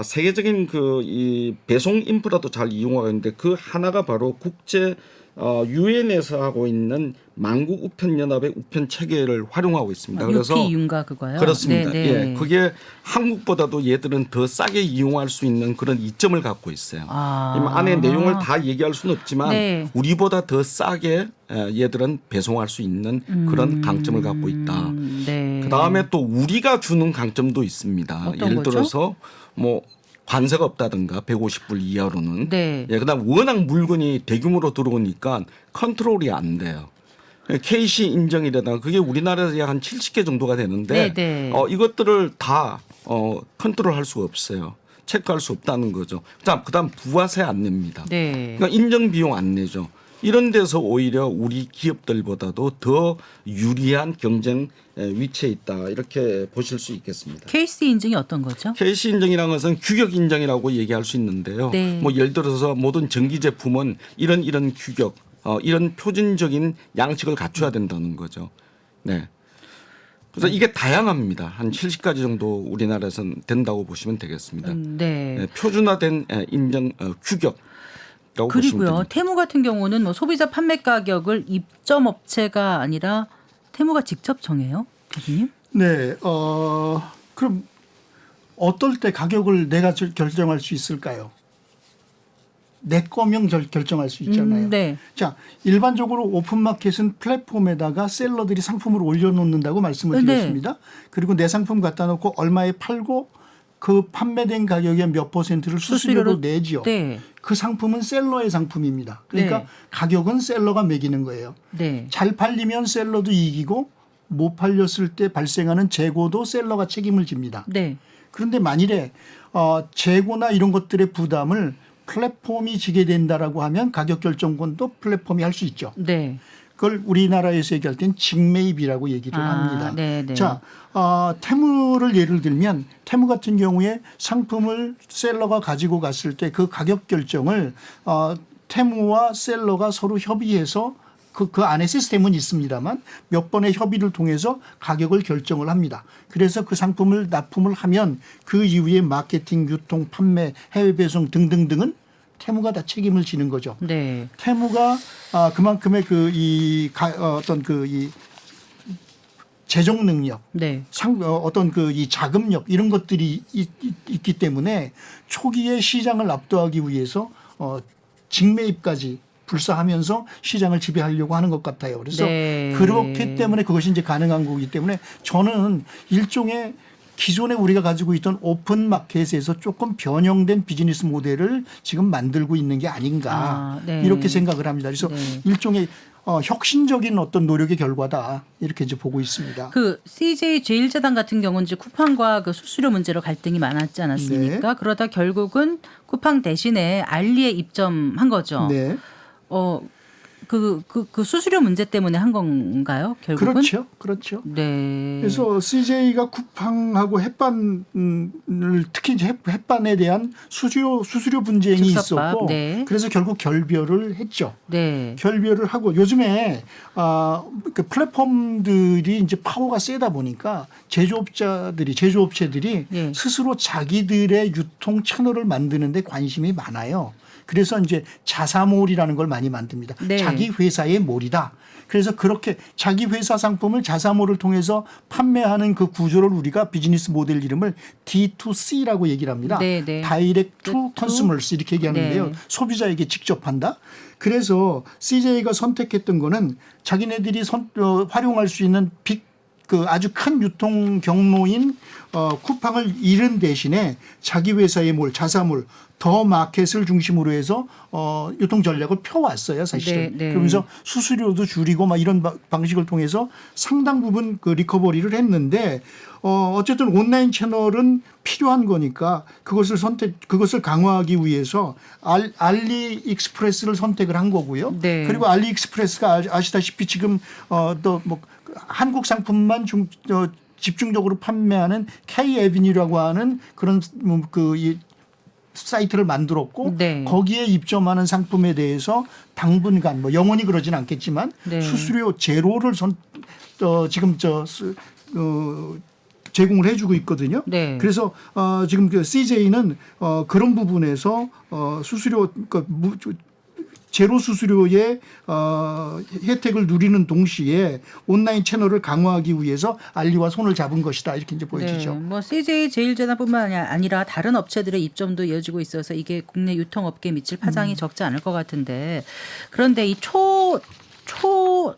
세계적인 그 이 배송 인프라도 잘 이용하고 있는데 그 하나가 바로 국제 유엔에서 하고 있는 만국 우편 연합의 우편 체계를 활용하고 있습니다. 그래서 윤가 그거요. 그렇습니다. 네, 네. 예, 그게 한국보다도 얘들은 더 싸게 이용할 수 있는 그런 이점을 갖고 있어요. 안에 내용을 다 얘기할 수는 없지만 네. 우리보다 더 싸게 얘들은 배송할 수 있는 그런 강점을 갖고 있다. 네. 그 다음에 또 우리가 주는 강점도 있습니다. 어떤 예를 거죠? 들어서 뭐 관세가 없다든가 150불 이하로는. 네. 예, 그다음 워낙 물건이 대규모로 들어오니까 컨트롤이 안 돼요. KC 인정이라든가 그게 우리나라에서 약 한 70개 정도가 되는데 네, 네. 이것들을 다 컨트롤할 수가 없어요. 체크할 수 없다는 거죠. 그다음 부가세 안 냅니다. 네. 그러니까 인정 비용 안 내죠. 이런 데서 오히려 우리 기업들보다도 더 유리한 경쟁 위치에 있다 이렇게 보실 수 있겠습니다. KC 인증이 어떤 거죠? KC 인정이라는 것은 규격 인정이라고 얘기할 수 있는데요. 네. 뭐 예를 들어서 모든 전기 제품은 이런 규격, 이런 표준적인 양식을 갖춰야 된다는 거죠. 네. 그래서 이게 다양합니다. 한 70가지 정도 우리나라에서는 된다고 보시면 되겠습니다. 네. 네, 표준화된 인정 규격. 그리고요. 테무 같은 경우는 뭐 소비자 판매 가격을 입점 업체가 아니라 테무가 직접 정해요, 교수님? 네. 그럼 어떨 때 가격을 내가 결정할 수 있을까요? 내 거명 결정할 수 있잖아요. 네. 자, 일반적으로 오픈마켓은 플랫폼에다가 셀러들이 상품을 올려놓는다고 말씀을 네. 드렸습니다. 그리고 내 상품 갖다 놓고 얼마에 팔고 그 판매된 가격의 몇 %를 수수료로 내지요. 네. 그 상품은 셀러의 상품입니다. 그러니까 네. 가격은 셀러가 매기는 거예요. 네. 잘 팔리면 셀러도 이기고 못 팔렸을 때 발생하는 재고도 셀러가 책임을 집니다. 네. 그런데 만일에 재고나 이런 것들의 부담을 플랫폼이 지게 된다라고 하면 가격 결정권도 플랫폼이 할 수 있죠. 네. 그걸 우리나라에서 얘기할 땐 직매입이라고 얘기를 합니다. 네네. 자, 테무를 예를 들면 테무 같은 경우에 상품을 셀러가 가지고 갔을 때 그 가격 결정을 테무와 셀러가 서로 협의해서 그 안에 시스템은 있습니다만 몇 번의 협의를 통해서 가격을 결정을 합니다. 그래서 그 상품을 납품을 하면 그 이후에 마케팅, 유통, 판매, 해외 배송 등등등은 테무가 다 책임을 지는 거죠. 네. 테무가 그만큼의 재정 능력, 네. 어떤 그 이 자금력 이런 것들이 있기 때문에 초기에 시장을 압도하기 위해서 직매입까지 불사하면서 시장을 지배하려고 하는 것 같아요. 그래서 네. 그렇기 때문에 그것이 이제 가능한 거기 때문에 저는 일종의 기존에 우리가 가지고 있던 오픈 마켓에서 조금 변형된 비즈니스 모델을 지금 만들고 있는 게 아닌가 네. 이렇게 생각을 합니다. 그래서 네. 일종의 혁신적인 어떤 노력의 결과다 이렇게 이제 보고 있습니다. 그 CJ 제일제당 같은 경우는 이제 쿠팡과 그 수수료 문제로 갈등이 많았지 않았습니까? 네. 그러다 결국은 쿠팡 대신에 알리에 입점한 거죠. 네. 그 수수료 문제 때문에 한 건가요? 결국은? 그렇죠. 그렇죠. 네. 그래서 CJ가 쿠팡하고 햇반을 특히 이제 햇반에 대한 수수료 분쟁이 즉석밥, 있었고 네. 그래서 결국 결별을 했죠. 네. 결별을 하고 요즘에 그 플랫폼들이 이제 파워가 세다 보니까 제조업체들이 예. 스스로 자기들의 유통 채널을 만드는 데 관심이 많아요. 그래서 이제 자사몰이라는 걸 많이 만듭니다. 네. 자기 회사의 몰이다. 그래서 그렇게 자기 회사 상품을 자사몰을 통해서 판매하는 그 구조를 우리가 비즈니스 모델 이름을 D2C라고 얘기를 합니다. 네, 네. Direct to Consumers 이렇게 얘기하는데요. 네. 소비자에게 직접 한다. 그래서 CJ가 선택했던 거는 자기네들이 활용할 수 있는 그 아주 큰 유통 경로인 쿠팡을 잃은 대신에 자기 회사의 자사몰 더 마켓을 중심으로 해서 유통 전략을 펴왔어요, 사실은. 네, 네. 그러면서 수수료도 줄이고 막 이런 방식을 통해서 상당 부분 그 리커버리를 했는데 어쨌든 온라인 채널은 필요한 거니까 그것을 강화하기 위해서 알리익스프레스를 선택을 한 거고요. 네. 그리고 알리익스프레스가 아시다시피 지금 또 뭐 한국 상품만 집중적으로 판매하는 K-에비뉴라고 하는 그런 이 사이트를 만들었고 네. 거기에 입점하는 상품에 대해서 당분간 뭐 영원히 그러진 않겠지만 네. 수수료 제로를 지금 제공을 해주고 있거든요. 네. 그래서 지금 그 CJ는 그런 부분에서 수수료 제로 수수료의 혜택을 누리는 동시에 온라인 채널을 강화하기 위해서 알리와 손을 잡은 것이다 이렇게 이제 보여지죠. 네, 뭐 CJ 제일제당뿐만 아니라 다른 업체들의 입점도 이어지고 있어서 이게 국내 유통업계에 미칠 파장이 적지 않을 것 같은데 그런데 이 초저가를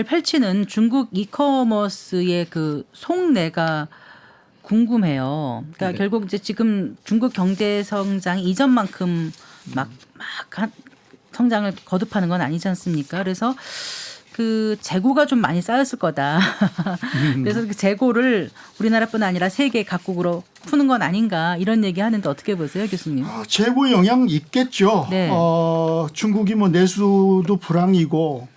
펼치는 중국 이커머스의 그 속내가 궁금해요. 그러니까 네. 결국 이제 지금 중국 경제 성장이 이전만큼 막 성장을 거듭하는 건 아니지 않습니까? 그래서 그 재고가 좀 많이 쌓였을 거다. 그래서 그 재고를 우리나라뿐 아니라 세계 각국으로 푸는 건 아닌가 이런 얘기 하는데 어떻게 보세요, 교수님? 재고 영향 있겠죠. 네. 중국이 뭐 내수도 불황이고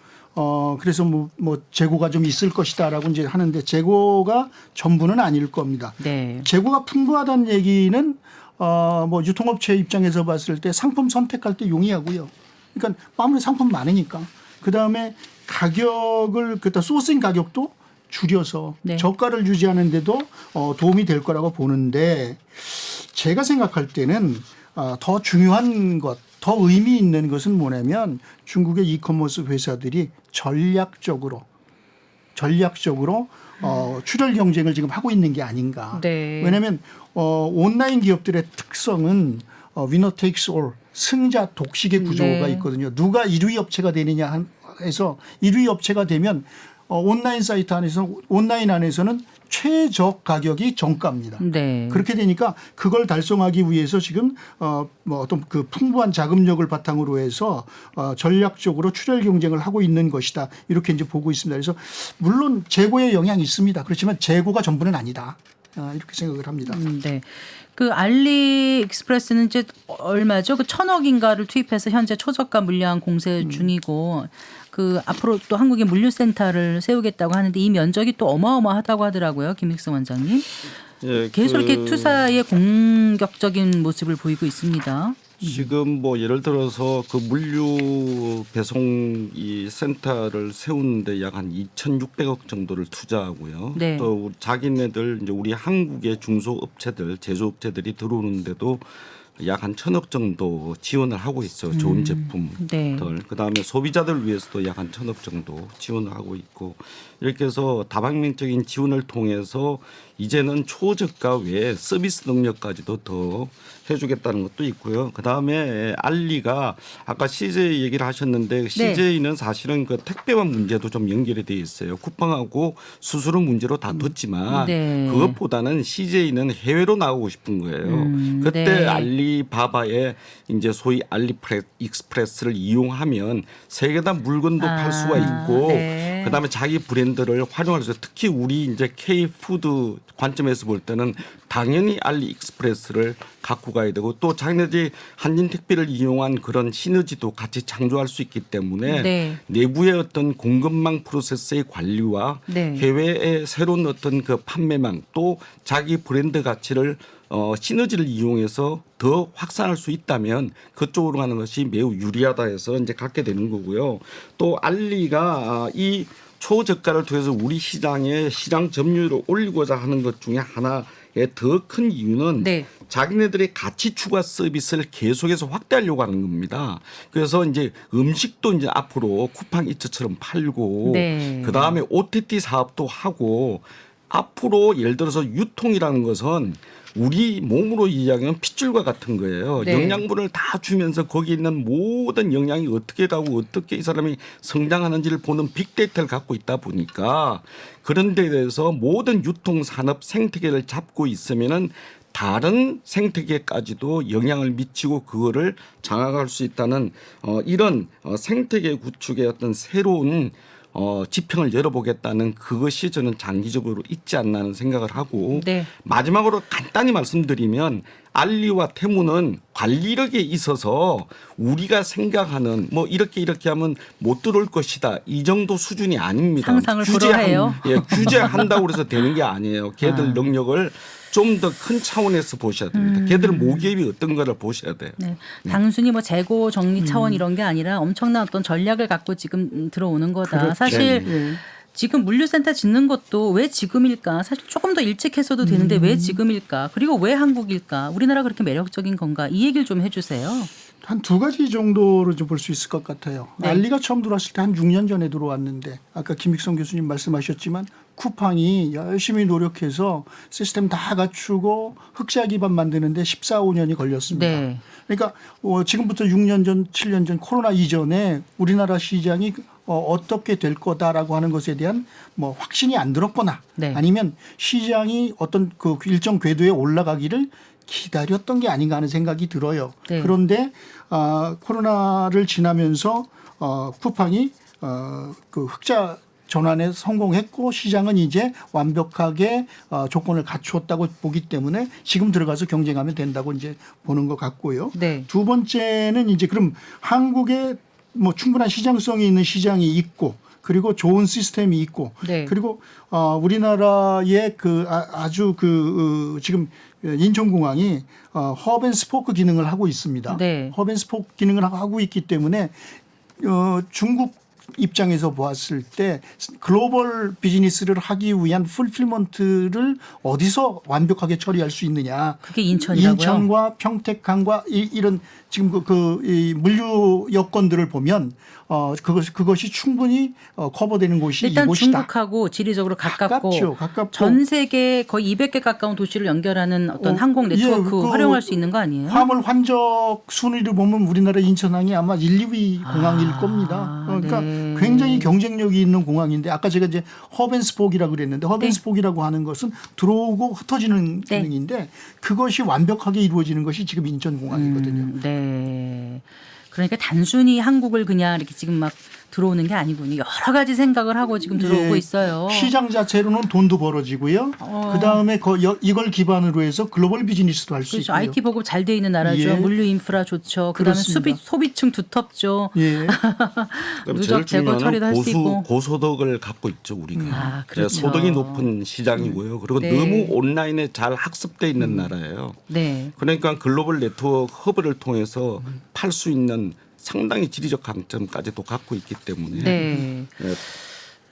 그래서 뭐 재고가 좀 있을 것이다라고 이제 하는데 재고가 전부는 아닐 겁니다. 네. 재고가 풍부하다는 얘기는 뭐 유통업체 입장에서 봤을 때 상품 선택할 때 용이하고요. 그러니까 아무리 상품 많으니까 그 다음에 가격을 그때 소싱 가격도 줄여서 네. 저가를 유지하는데도 도움이 될 거라고 보는데 제가 생각할 때는 더 중요한 것, 더 의미 있는 것은 뭐냐면 중국의 이커머스 회사들이 전략적으로 출혈 경쟁을 지금 하고 있는 게 아닌가. 네. 왜냐하면 온라인 기업들의 특성은 위너 테이크스 올 승자 독식의 구조가 네. 있거든요. 누가 1위 업체가 되느냐 해서 1위 업체가 되면 온라인 사이트 온라인 안에서는 최저 가격이 정가입니다. 네. 그렇게 되니까 그걸 달성하기 위해서 지금 뭐 어떤 그 풍부한 자금력을 바탕으로 해서 전략적으로 출혈 경쟁을 하고 있는 것이다. 이렇게 이제 보고 있습니다. 그래서 물론 재고에 영향이 있습니다. 그렇지만 재고가 전부는 아니다. 이렇게 생각을 합니다. 네. 그 알리익스프레스는 이제 얼마죠? 그 1,000억인가를 투입해서 현재 초저가 물량 공세 중이고 그 앞으로 또 한국에 물류센터를 세우겠다고 하는데 이 면적이 또 어마어마하다고 하더라고요, 김익성 원장님. 예, 계속 이렇게 투사에 공격적인 모습을 보이고 있습니다. 지금 뭐 예를 들어서 그 물류 배송 이 센터를 세우는데 약 한 2,600억 정도를 투자하고요. 네. 또 자기네들 이제 우리 한국의 중소업체들, 제조업체들이 들어오는데도 약 한 1,000억 정도 지원을 하고 있어요. 좋은 제품들. 네. 그다음에 소비자들 위해서도 약 한 1,000억 정도 지원을 하고 있고 이렇게 해서 다방면적인 지원을 통해서 이제는 초저가 외에 서비스 능력까지도 더 해주겠다는 것도 있고요. 그다음에 알리가 아까 CJ 얘기를 하셨는데 CJ는 사실은 그 택배와 문제도 좀 연결이 돼 있어요. 쿠팡하고 수수료 문제로 다퉜지만 네. 그것보다는 CJ는 해외로 나가고 싶은 거예요. 그때 네. 알리바바의 이제 소위 익스프레스를 이용하면 세계다 물건도 팔 수가 있고 네. 그다음에 자기 브랜드를 활용할 수 있어요. 특히 우리 이제 K푸드 관점에서 볼 때는 당연히 알리익스프레스를 갖고 가야 되고 또 자기네들이 한진택배를 이용한 그런 시너지도 같이 창조할 수 있기 때문에 네. 내부의 어떤 공급망 프로세스의 관리와 네. 해외의 새로운 어떤 그 판매망 또 자기 브랜드 가치를 시너지를 이용해서 더 확산할 수 있다면 그쪽으로 가는 것이 매우 유리하다 해서 이제 갖게 되는 거고요. 또 알리가 이 초저가를 통해서 우리 시장의 시장 점유율을 올리고자 하는 것 중에 하나의 더 큰 이유는 네. 자기네들의 가치 추가 서비스를 계속해서 확대하려고 하는 겁니다. 그래서 이제 음식도 이제 앞으로 쿠팡 이츠처럼 팔고 네. 그다음에 OTT 사업도 하고 앞으로 예를 들어서 유통이라는 것은 우리 몸으로 이야기하면 핏줄과 같은 거예요. 네. 영양분을 다 주면서 거기 있는 모든 영양이 어떻게 가고 어떻게 이 사람이 성장하는지를 보는 빅데이터를 갖고 있다 보니까 그런 데 대해서 모든 유통산업 생태계를 잡고 있으면은 다른 생태계까지도 영향을 미치고 그거를 장악할 수 있다는 이런 생태계 구축의 어떤 새로운 지평을 열어보겠다는 그것이 저는 장기적으로 있지 않나 하는 생각을 하고 네. 마지막으로 간단히 말씀드리면 알리와 테무는 관리력에 있어서 우리가 생각하는 뭐 이렇게 하면 못 들어올 것이다 이 정도 수준이 아닙니다. 상상을 불허해요. 규제한다고 해서 되는 게 아니에요. 걔들 능력을 좀 더 큰 차원에서 보셔야 됩니다. 걔들 모기업이 어떤 거를 보셔야 돼요. 네. 단순히 뭐 재고 정리 차원 이런 게 아니라 엄청난 어떤 전략을 갖고 지금 들어오는 거다. 그렇죠. 사실 예. 지금 물류센터 짓는 것도 왜 지금일까? 사실 조금 더 일찍 했어도 되는데 왜 지금일까? 그리고 왜 한국일까? 우리나라 그렇게 매력적인 건가? 이 얘기를 좀 해주세요. 한 두 가지 정도로 좀 볼 수 있을 것 같아요. 네. 알리가 처음 들어왔을 때 한 6년 전에 들어왔는데 아까 김익성 교수님 말씀하셨지만 쿠팡이 열심히 노력해서 시스템 다 갖추고 흑자 기반 만드는데 14, 5년이 걸렸습니다. 네. 그러니까 지금부터 6년 전, 7년 전 코로나 이전에 우리나라 시장이 어떻게 될 거다라고 하는 것에 대한 뭐 확신이 안 들었거나 네. 아니면 시장이 어떤 그 일정 궤도에 올라가기를 기다렸던 게 아닌가 하는 생각이 들어요. 네. 그런데 코로나를 지나면서 쿠팡이 그 흑자 전환에 성공했고 시장은 이제 완벽하게 조건을 갖추었다고 보기 때문에 지금 들어가서 경쟁하면 된다고 이제 보는 것 같고요. 네. 두 번째는 이제 그럼 한국에 뭐 충분한 시장성이 있는 시장이 있고 그리고 좋은 시스템이 있고 네. 그리고 우리나라의 그 아주 지금 인천공항이 허브앤스포크 기능을 하고 있습니다. 네. 허브앤스포크 기능을 하고 있기 때문에 중국 입장에서 보았을 때 글로벌 비즈니스를 하기 위한 풀필먼트를 어디서 완벽하게 처리할 수 있느냐. 그게 인천이라고요? 인천과 평택, 강과 이런 지금 이 물류 여건들을 보면 그것이 충분히 커버되는 곳이 일단 이곳이다. 중국하고 지리적으로 가깝고 가깝고 전 세계 거의 200개 가까운 도시를 연결하는 어떤 항공 네트워크 활용할 수 있는 거 아니에요? 화물 환적 순위를 보면 우리나라 인천항이 아마 1, 2위 공항일 겁니다. 그러니까 네. 굉장히 경쟁력이 있는 공항인데 아까 제가 이제 허브앤스포크라고 그랬는데 허브앤스포크라고 하는 것은 들어오고 흩어지는 네. 기능인데 그것이 완벽하게 이루어지는 것이 지금 인천공항이거든요. 네. 그러니까 단순히 한국을 그냥 이렇게 지금 막 들어오는 게 아니군요. 여러 가지 생각을 하고 지금 들어오고 예, 있어요. 시장 자체로는 돈도 벌어지고요. 그다음에 이걸 기반으로 해서 글로벌 비즈니스도 할 수 그렇죠. 있고요. IT 보급 잘 돼 있는 나라죠. 예. 물류 인프라 좋죠. 그다음에 그렇습니다. 소비층 두텁죠. 예. 그럼 누적 제일 재고 처리도 할 중요한 수 있고. 고소득을 갖고 있죠 우리가. 그렇죠. 소득이 높은 시장이고요. 그리고 네. 너무 온라인에 잘 학습돼 있는 나라예요. 네. 그러니까 글로벌 네트워크 허브를 통해서 팔 수 있는 상당히 지리적 강점까지도 갖고 있기 때문에 네. 예,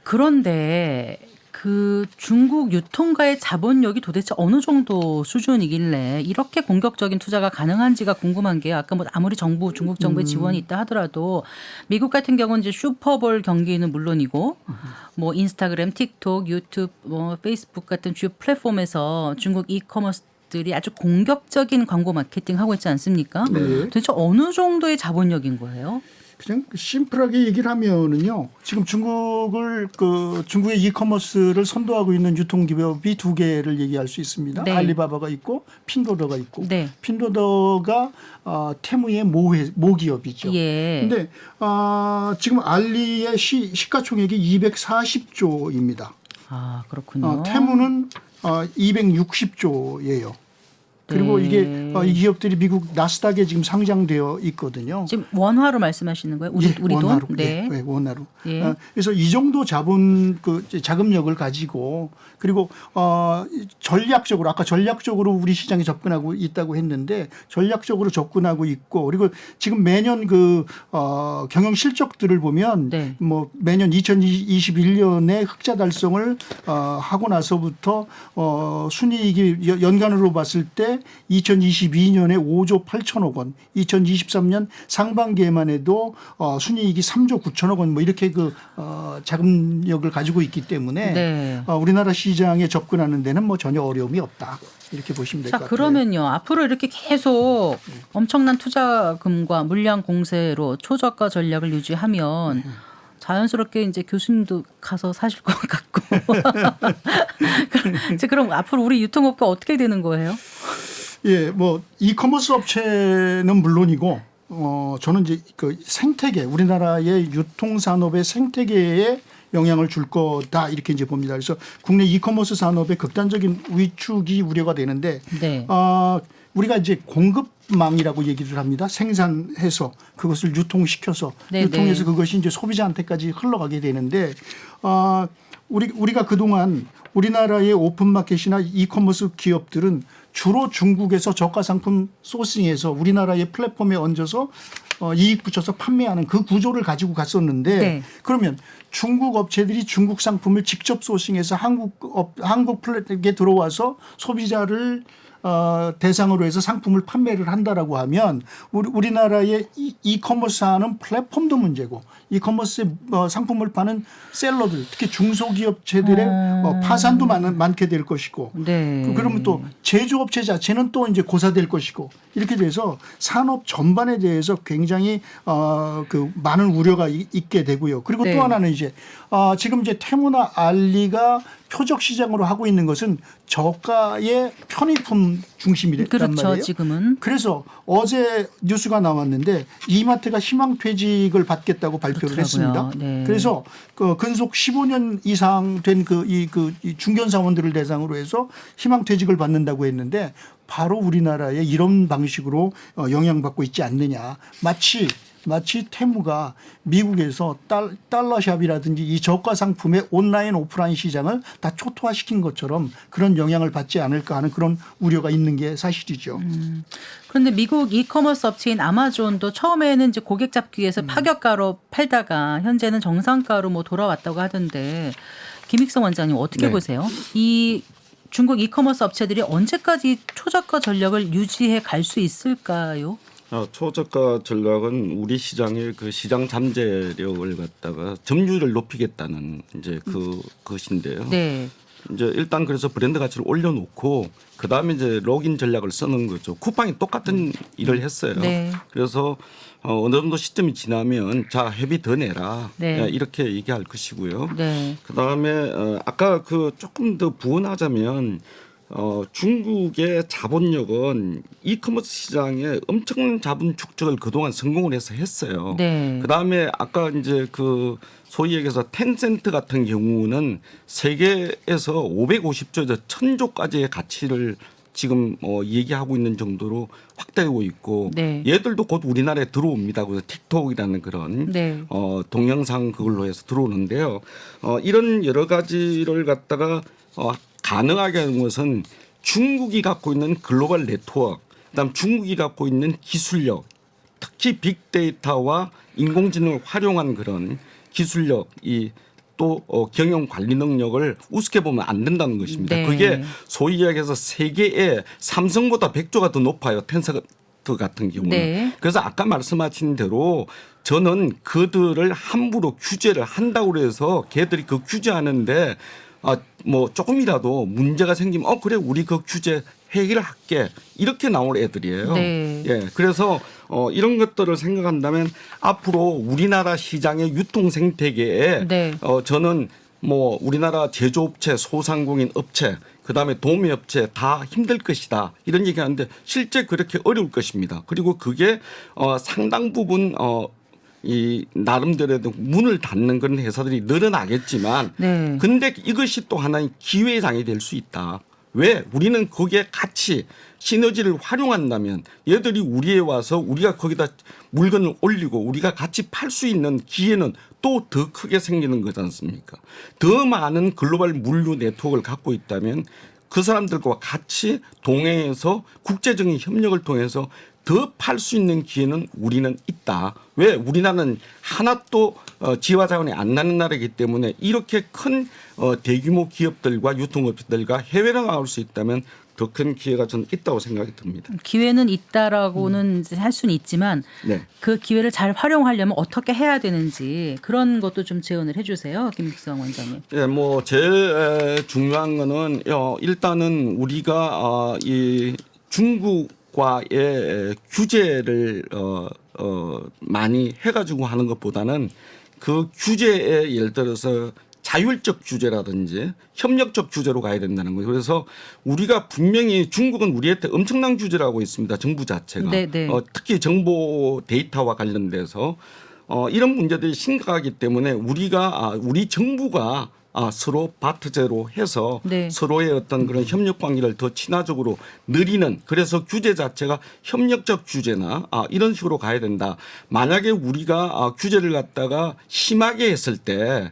그런데 그 중국 유통가의 자본력이 도대체 어느 정도 수준이길래 이렇게 공격적인 투자가 가능한지가 궁금한 게 아까 뭐 아무리 중국 정부의 지원이 있다 하더라도 미국 같은 경우는 이제 슈퍼볼 경기는 물론이고 뭐 인스타그램, 틱톡, 유튜브, 뭐 페이스북 같은 주요 플랫폼에서 중국 이커머스들이 아주 공격적인 광고 마케팅 하고 있지 않습니까? 네. 도대체 어느 정도의 자본력인 거예요? 그냥 심플하게 얘기를 하면은요. 지금 중국의 이커머스를 선도하고 있는 유통기업이 두 개를 얘기할 수 있습니다. 네. 알리바바가 있고 핀도더가 있고. 네. 핀도더가 테무의 모기업이죠. 예. 근데 지금 알리의 시가총액이 240조입니다. 아, 그렇군요. 테무는 260조예요. 그리고 네. 이게 이 기업들이 미국 나스닥에 지금 상장되어 있거든요. 지금 원화로 말씀하시는 거예요? 우리 원화로. 돈? 네. 네, 원화로. 예. 그래서 이 정도 자금력을 가지고 그리고 전략적으로 아까 전략적으로 우리 시장에 접근하고 있다고 했는데 전략적으로 접근하고 있고 그리고 지금 매년 경영 실적들을 보면 네. 뭐 매년 2021년에 흑자 달성을 하고 나서부터 순이익이 연간으로 봤을 때 2022년에 5조 8천억 원, 2023년 상반기에만 해도 순이익이 3조 9천억 원 뭐 이렇게 자금력을 가지고 있기 때문에 네. 우리나라 시장에 접근하는 데는 뭐 전혀 어려움이 없다. 이렇게 보시면 될 것 자, 같아요. 그러면요. 앞으로 이렇게 계속 엄청난 투자금과 물량 공세로 초저가 전략을 유지하면 자연스럽게 이제 교수님도 가서 사실 것 같고. 그럼 앞으로 우리 유통업계 어떻게 되는 거예요? 예, 뭐 이커머스 업체는 물론이고 저는 이제 그 생태계 우리나라의 유통산업의 생태계에 영향을 줄 거다 이렇게 이제 봅니다. 그래서 국내 이커머스 산업의 극단적인 위축이 우려가 되는데 네. 우리가 이제 공급망이라고 얘기를 합니다. 생산해서 그것을 유통시켜서 네, 유통해서 네. 그것이 이제 소비자한테까지 흘러가게 되는데 우리가 그동안 우리나라의 오픈마켓이나 이커머스 기업들은 주로 중국에서 저가 상품 소싱해서 우리나라의 플랫폼에 얹어서 이익 붙여서 판매하는 그 구조를 가지고 갔었는데 네. 그러면 중국 업체들이 중국 상품을 직접 소싱해서 한국 플랫폼에 들어와서 소비자를 대상으로 해서 상품을 판매를 한다라고 하면 우리나라의 이커머스 하는 플랫폼도 문제고 이커머스 상품을 파는 셀러들 특히 중소기업체들의 파산도 많게 될 것이고 네. 그러면 또 제조업체 자체는 또 이제 고사될 것이고 이렇게 돼서 산업 전반에 대해서 굉장히 많은 우려가 있게 되고요. 그리고 네. 또 하나는 이제 지금 이제 테무나 알리가 표적 시장으로 하고 있는 것은 저가의 편의품 중심이란 그렇죠. 말이에요. 지금은. 그래서 어제 뉴스가 나왔는데 이마트가 희망퇴직을 받겠다고 발표를 그렇더라고요. 했습니다. 네. 그래서 근속 15년 이상 된 이 중견 사원들을 대상으로 해서 희망퇴직을 받는다고 했는데 바로 우리나라에 이런 방식으로 영향받고 있지 않느냐. 마치 테무가 미국에서 달러샵이라든지 이 저가 상품의 온라인 오프라인 시장을 다 초토화시킨 것처럼 그런 영향을 받지 않을까 하는 그런 우려가 있는 게 사실이죠. 그런데 미국 이커머스 업체인 아마존도 처음에는 이제 고객 잡기 위해서 파격가로 팔다가 현재는 정상가로 뭐 돌아왔다고 하던데 김익성 원장님 어떻게 네. 보세요? 이 중국 이커머스 업체들이 언제까지 초저가 전략을 유지해 갈 수 있을까요? 초저가 전략은 우리 시장의 그 시장 잠재력을 갖다가 점유율을 높이겠다는 이제 그것인데요. 네. 이제 일단 그래서 브랜드 가치를 올려놓고 그 다음에 이제 로그인 전략을 쓰는 거죠. 쿠팡이 똑같은 일을 했어요. 네. 그래서 어느 정도 시점이 지나면 자 회비 더 내라 네. 이렇게 얘기할 것이고요. 네. 그 다음에 아까 조금 더 부언하자면 중국의 자본력은 이커머스 시장에 엄청난 자본 축적을 그동안 성공을 해서 했어요. 네. 그다음에 아까 이제 소위 얘기해서 텐센트 같은 경우는 세계에서 550조에서 1000조까지의 가치를 지금 얘기하고 있는 정도로 확대되고 있고 네. 얘들도 곧 우리나라에 들어옵니다. 그래서 틱톡이라는 그런 네. 동영상 그걸로 해서 들어오는데요. 이런 여러 가지를 갖다가 가능하게 하는 것은 중국이 갖고 있는 글로벌 네트워크, 그다음 중국이 갖고 있는 기술력, 특히 빅데이터와 인공지능을 활용한 그런 기술력이 또 경영 관리 능력을 우습게 보면 안 된다는 것입니다. 네. 그게 소위 이야기해서 세계의 삼성보다 100조가 더 높아요. 텐서트 같은 경우는. 네. 그래서 아까 말씀하신 대로 저는 그들을 함부로 규제를 한다고 해서 걔들이 그 규제하는데 뭐 조금이라도 문제가 생기면 그래 우리 그 규제 해결할게 이렇게 나올 애들이에요. 네. 예, 그래서 이런 것들을 생각한다면 앞으로 우리나라 시장의 유통 생태계에 네. 저는 뭐 우리나라 제조업체, 소상공인 업체, 그다음에 도매업체 다 힘들 것이다 이런 얘기하는데 실제 그렇게 어려울 것입니다. 그리고 그게 상당 부분 이 나름대로도 문을 닫는 그런 회사들이 늘어나겠지만 네. 근데 이것이 또 하나의 기회의 장이 될 수 있다. 왜? 우리는 거기에 같이 시너지를 활용한다면 얘들이 우리에 와서 우리가 거기다 물건을 올리고 우리가 같이 팔 수 있는 기회는 또 더 크게 생기는 거지 않습니까? 더 많은 글로벌 물류 네트워크를 갖고 있다면 그 사람들과 같이 동행해서 국제적인 협력을 통해서 더 팔 수 있는 기회는 우리는 있다. 왜? 우리나라는 하나도 지화자원이 안 나는 나라이기 때문에 이렇게 큰 대규모 기업들과 유통업체들과 해외로 나올 수 있다면 더 큰 기회가 저는 있다고 생각이 듭니다. 기회는 있다라고는 할 수는 있지만 네. 그 기회를 잘 활용하려면 어떻게 해야 되는지 그런 것도 좀 제언을 해주세요, 김육성 원장님. 예, 뭐 제일 중요한 거는 일단은 우리가 이 중국과의 규제를 많이 해가지고 하는 것보다는 그 규제에 예를 들어서 자율적 규제라든지 협력적 규제로 가야 된다는 거예요. 그래서 우리가 분명히 중국은 우리한테 엄청난 규제를 하고 있습니다. 정부 자체가. 네, 네. 특히 정보 데이터와 관련돼서 이런 문제들이 심각하기 때문에 우리 정부가 서로 바트제로 해서 네. 서로의 어떤 그런 협력 관계를 더 친화적으로 늘리는 그래서 규제 자체가 협력적 규제나 이런 식으로 가야 된다. 만약에 우리가 규제를 갖다가 심하게 했을 때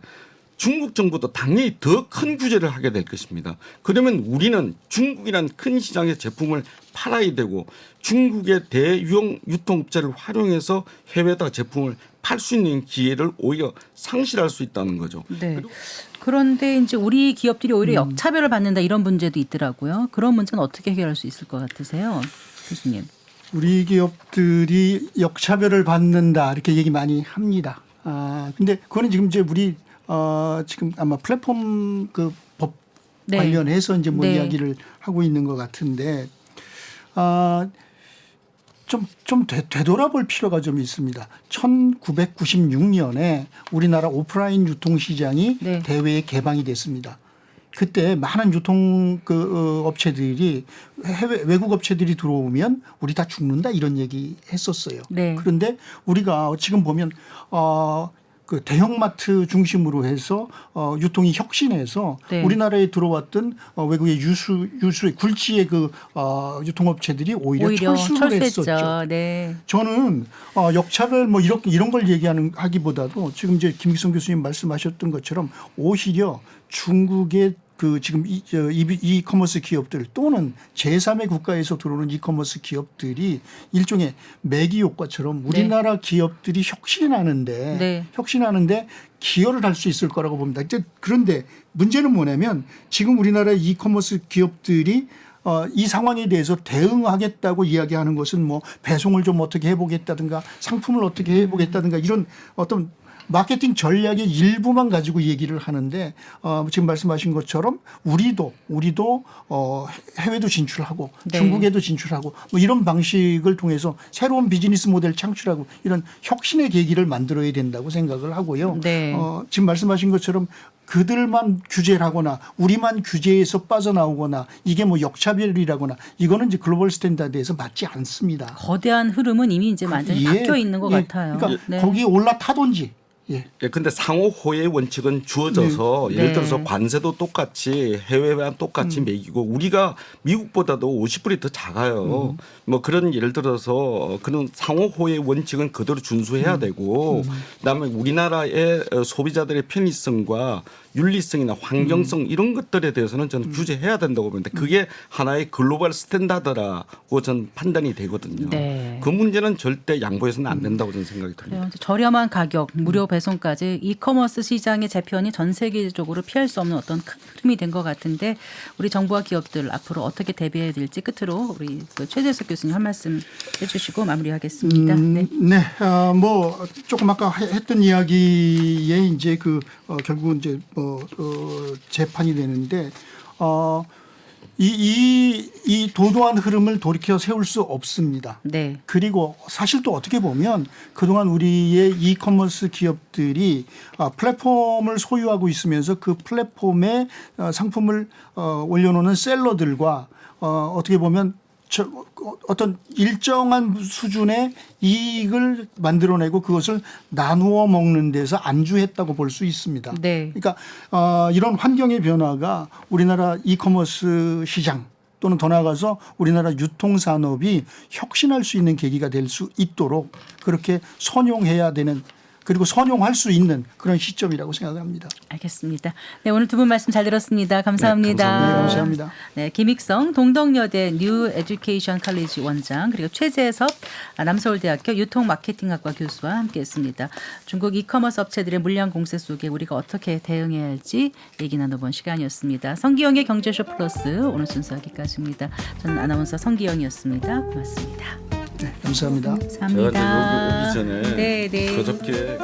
중국 정부도 당연히 더 큰 규제를 하게 될 것입니다. 그러면 우리는 중국이라는 큰 시장의 제품을 팔아야 되고 중국의 대유형 유통업체를 활용해서 해외에다 제품을 팔 수 있는 기회를 오히려 상실할 수 있다는 거죠. 네. 그런데 이제 우리 기업들이 오히려 역차별을 받는다 이런 문제도 있더라고요. 그런 문제는 어떻게 해결할 수 있을 것 같으세요, 교수님? 우리 기업들이 역차별을 받는다 이렇게 얘기 많이 합니다. 근데 그거는 지금 이제 우리 지금 아마 플랫폼 그 법 네. 관련해서 이제 뭐 네. 이야기를 하고 있는 것 같은데 좀 되돌아볼 필요가 좀 있습니다. 1996년에 우리나라 오프라인 유통시장이 네. 대외에 개방이 됐습니다. 그때 많은 유통 업체들이 외국 업체들이 들어오면 우리 다 죽는다 이런 얘기 했었어요. 네. 그런데 우리가 지금 보면 그 대형마트 중심으로 해서 유통이 혁신해서 네. 우리나라에 들어왔던 외국의 유수의 굴지의 그 유통업체들이 오히려 철수를 했었죠. 네. 저는 역차별 뭐 이런 걸 하기보다도 지금 이제 김기성 교수님 말씀하셨던 것처럼 오히려 중국의 그 지금 이커머스 기업들 또는 제3의 국가에서 들어오는 이커머스 기업들이 일종의 매기 효과처럼 우리나라 기업들이 혁신하는데 기여를 할 수 있을 거라고 봅니다. 그런데 문제는 뭐냐면 지금 우리나라 이커머스 기업들이 이 상황에 대해서 대응하겠다고 이야기하는 것은 뭐 배송을 좀 어떻게 해보겠다든가 상품을 어떻게 해보겠다든가 이런 어떤 마케팅 전략의 일부만 가지고 얘기를 하는데 지금 말씀하신 것처럼 우리도 해외도 진출하고 네. 중국에도 진출하고 뭐 이런 방식을 통해서 새로운 비즈니스 모델 창출하고 이런 혁신의 계기를 만들어야 된다고 생각을 하고요. 네. 지금 말씀하신 것처럼 그들만 규제를 하거나 우리만 규제에서 빠져나오거나 이게 뭐 역차별이라거나 이거는 이제 글로벌 스탠다드에서 맞지 않습니다. 거대한 흐름은 이미 이제 완전히 바뀌어 있는 것 같아요. 그러니까 네. 거기에 올라타든지. 예. 근데 상호 호혜의 원칙은 주어져서 네. 예를 들어서 관세도 똑같이 해외와 똑같이 매기고 우리가 미국보다도 50불이 더 작아요. 뭐 그런 예를 들어서 그런 상호 호혜의 원칙은 그대로 준수해야 되고 그다음에 우리나라의 소비자들의 편의성과 윤리성이나 환경성 이런 것들에 대해서는 저는 규제해야 된다고 봅니다. 그게 하나의 글로벌 스탠다드라고 저는 판단이 되거든요. 네. 그 문제는 절대 양보해서는 안 된다고 저는 생각이 듭니다. 그래요. 저렴한 가격, 무료 배송까지 이커머스 시장의 재편이 전 세계적으로 피할 수 없는 어떤 큰 흐름이 된 것 같은데 우리 정부와 기업들 앞으로 어떻게 대비해야 될지 끝으로 우리 그 최재석 교수님 한 말씀 해주시고 마무리하겠습니다. 네. 네, 뭐 조금 아까 했던 이야기에 이제 결국은 이제 재판이 되는데 이 도도한 흐름을 돌이켜 세울 수 없습니다. 네. 그리고 사실 또 어떻게 보면 그동안 우리의 이커머스 기업들이 플랫폼을 소유하고 있으면서 그 플랫폼에 상품을 올려놓는 셀러들과 어떻게 보면 어떤 일정한 수준의 이익을 만들어내고 그것을 나누어 먹는 데서 안주했다고 볼 수 있습니다. 네. 그러니까 이런 환경의 변화가 우리나라 이커머스 시장 또는 더 나아가서 우리나라 유통산업이 혁신할 수 있는 계기가 될 수 있도록 그렇게 선용해야 되는 그리고 선용할 수 있는 그런 시점이라고 생각합니다. 알겠습니다. 네, 오늘 두 분 말씀 잘 들었습니다. 감사합니다. 네, 감사합니다. 네, 김익성 동덕여대 뉴 에듀케이션 칼리지 원장 그리고 최재섭 남서울대학교 유통마케팅학과 교수와 함께했습니다. 중국 이커머스 업체들의 물량 공세 속에 우리가 어떻게 대응해야 할지 얘기 나눠본 시간이었습니다. 성기영의 경제쇼 플러스 오늘 순서 여기까지입니다. 저는 아나운서 성기영이었습니다. 고맙습니다. 네, 감사합니다. 감사합니다. 제가 이제 여기 오기 전에 네. 그저께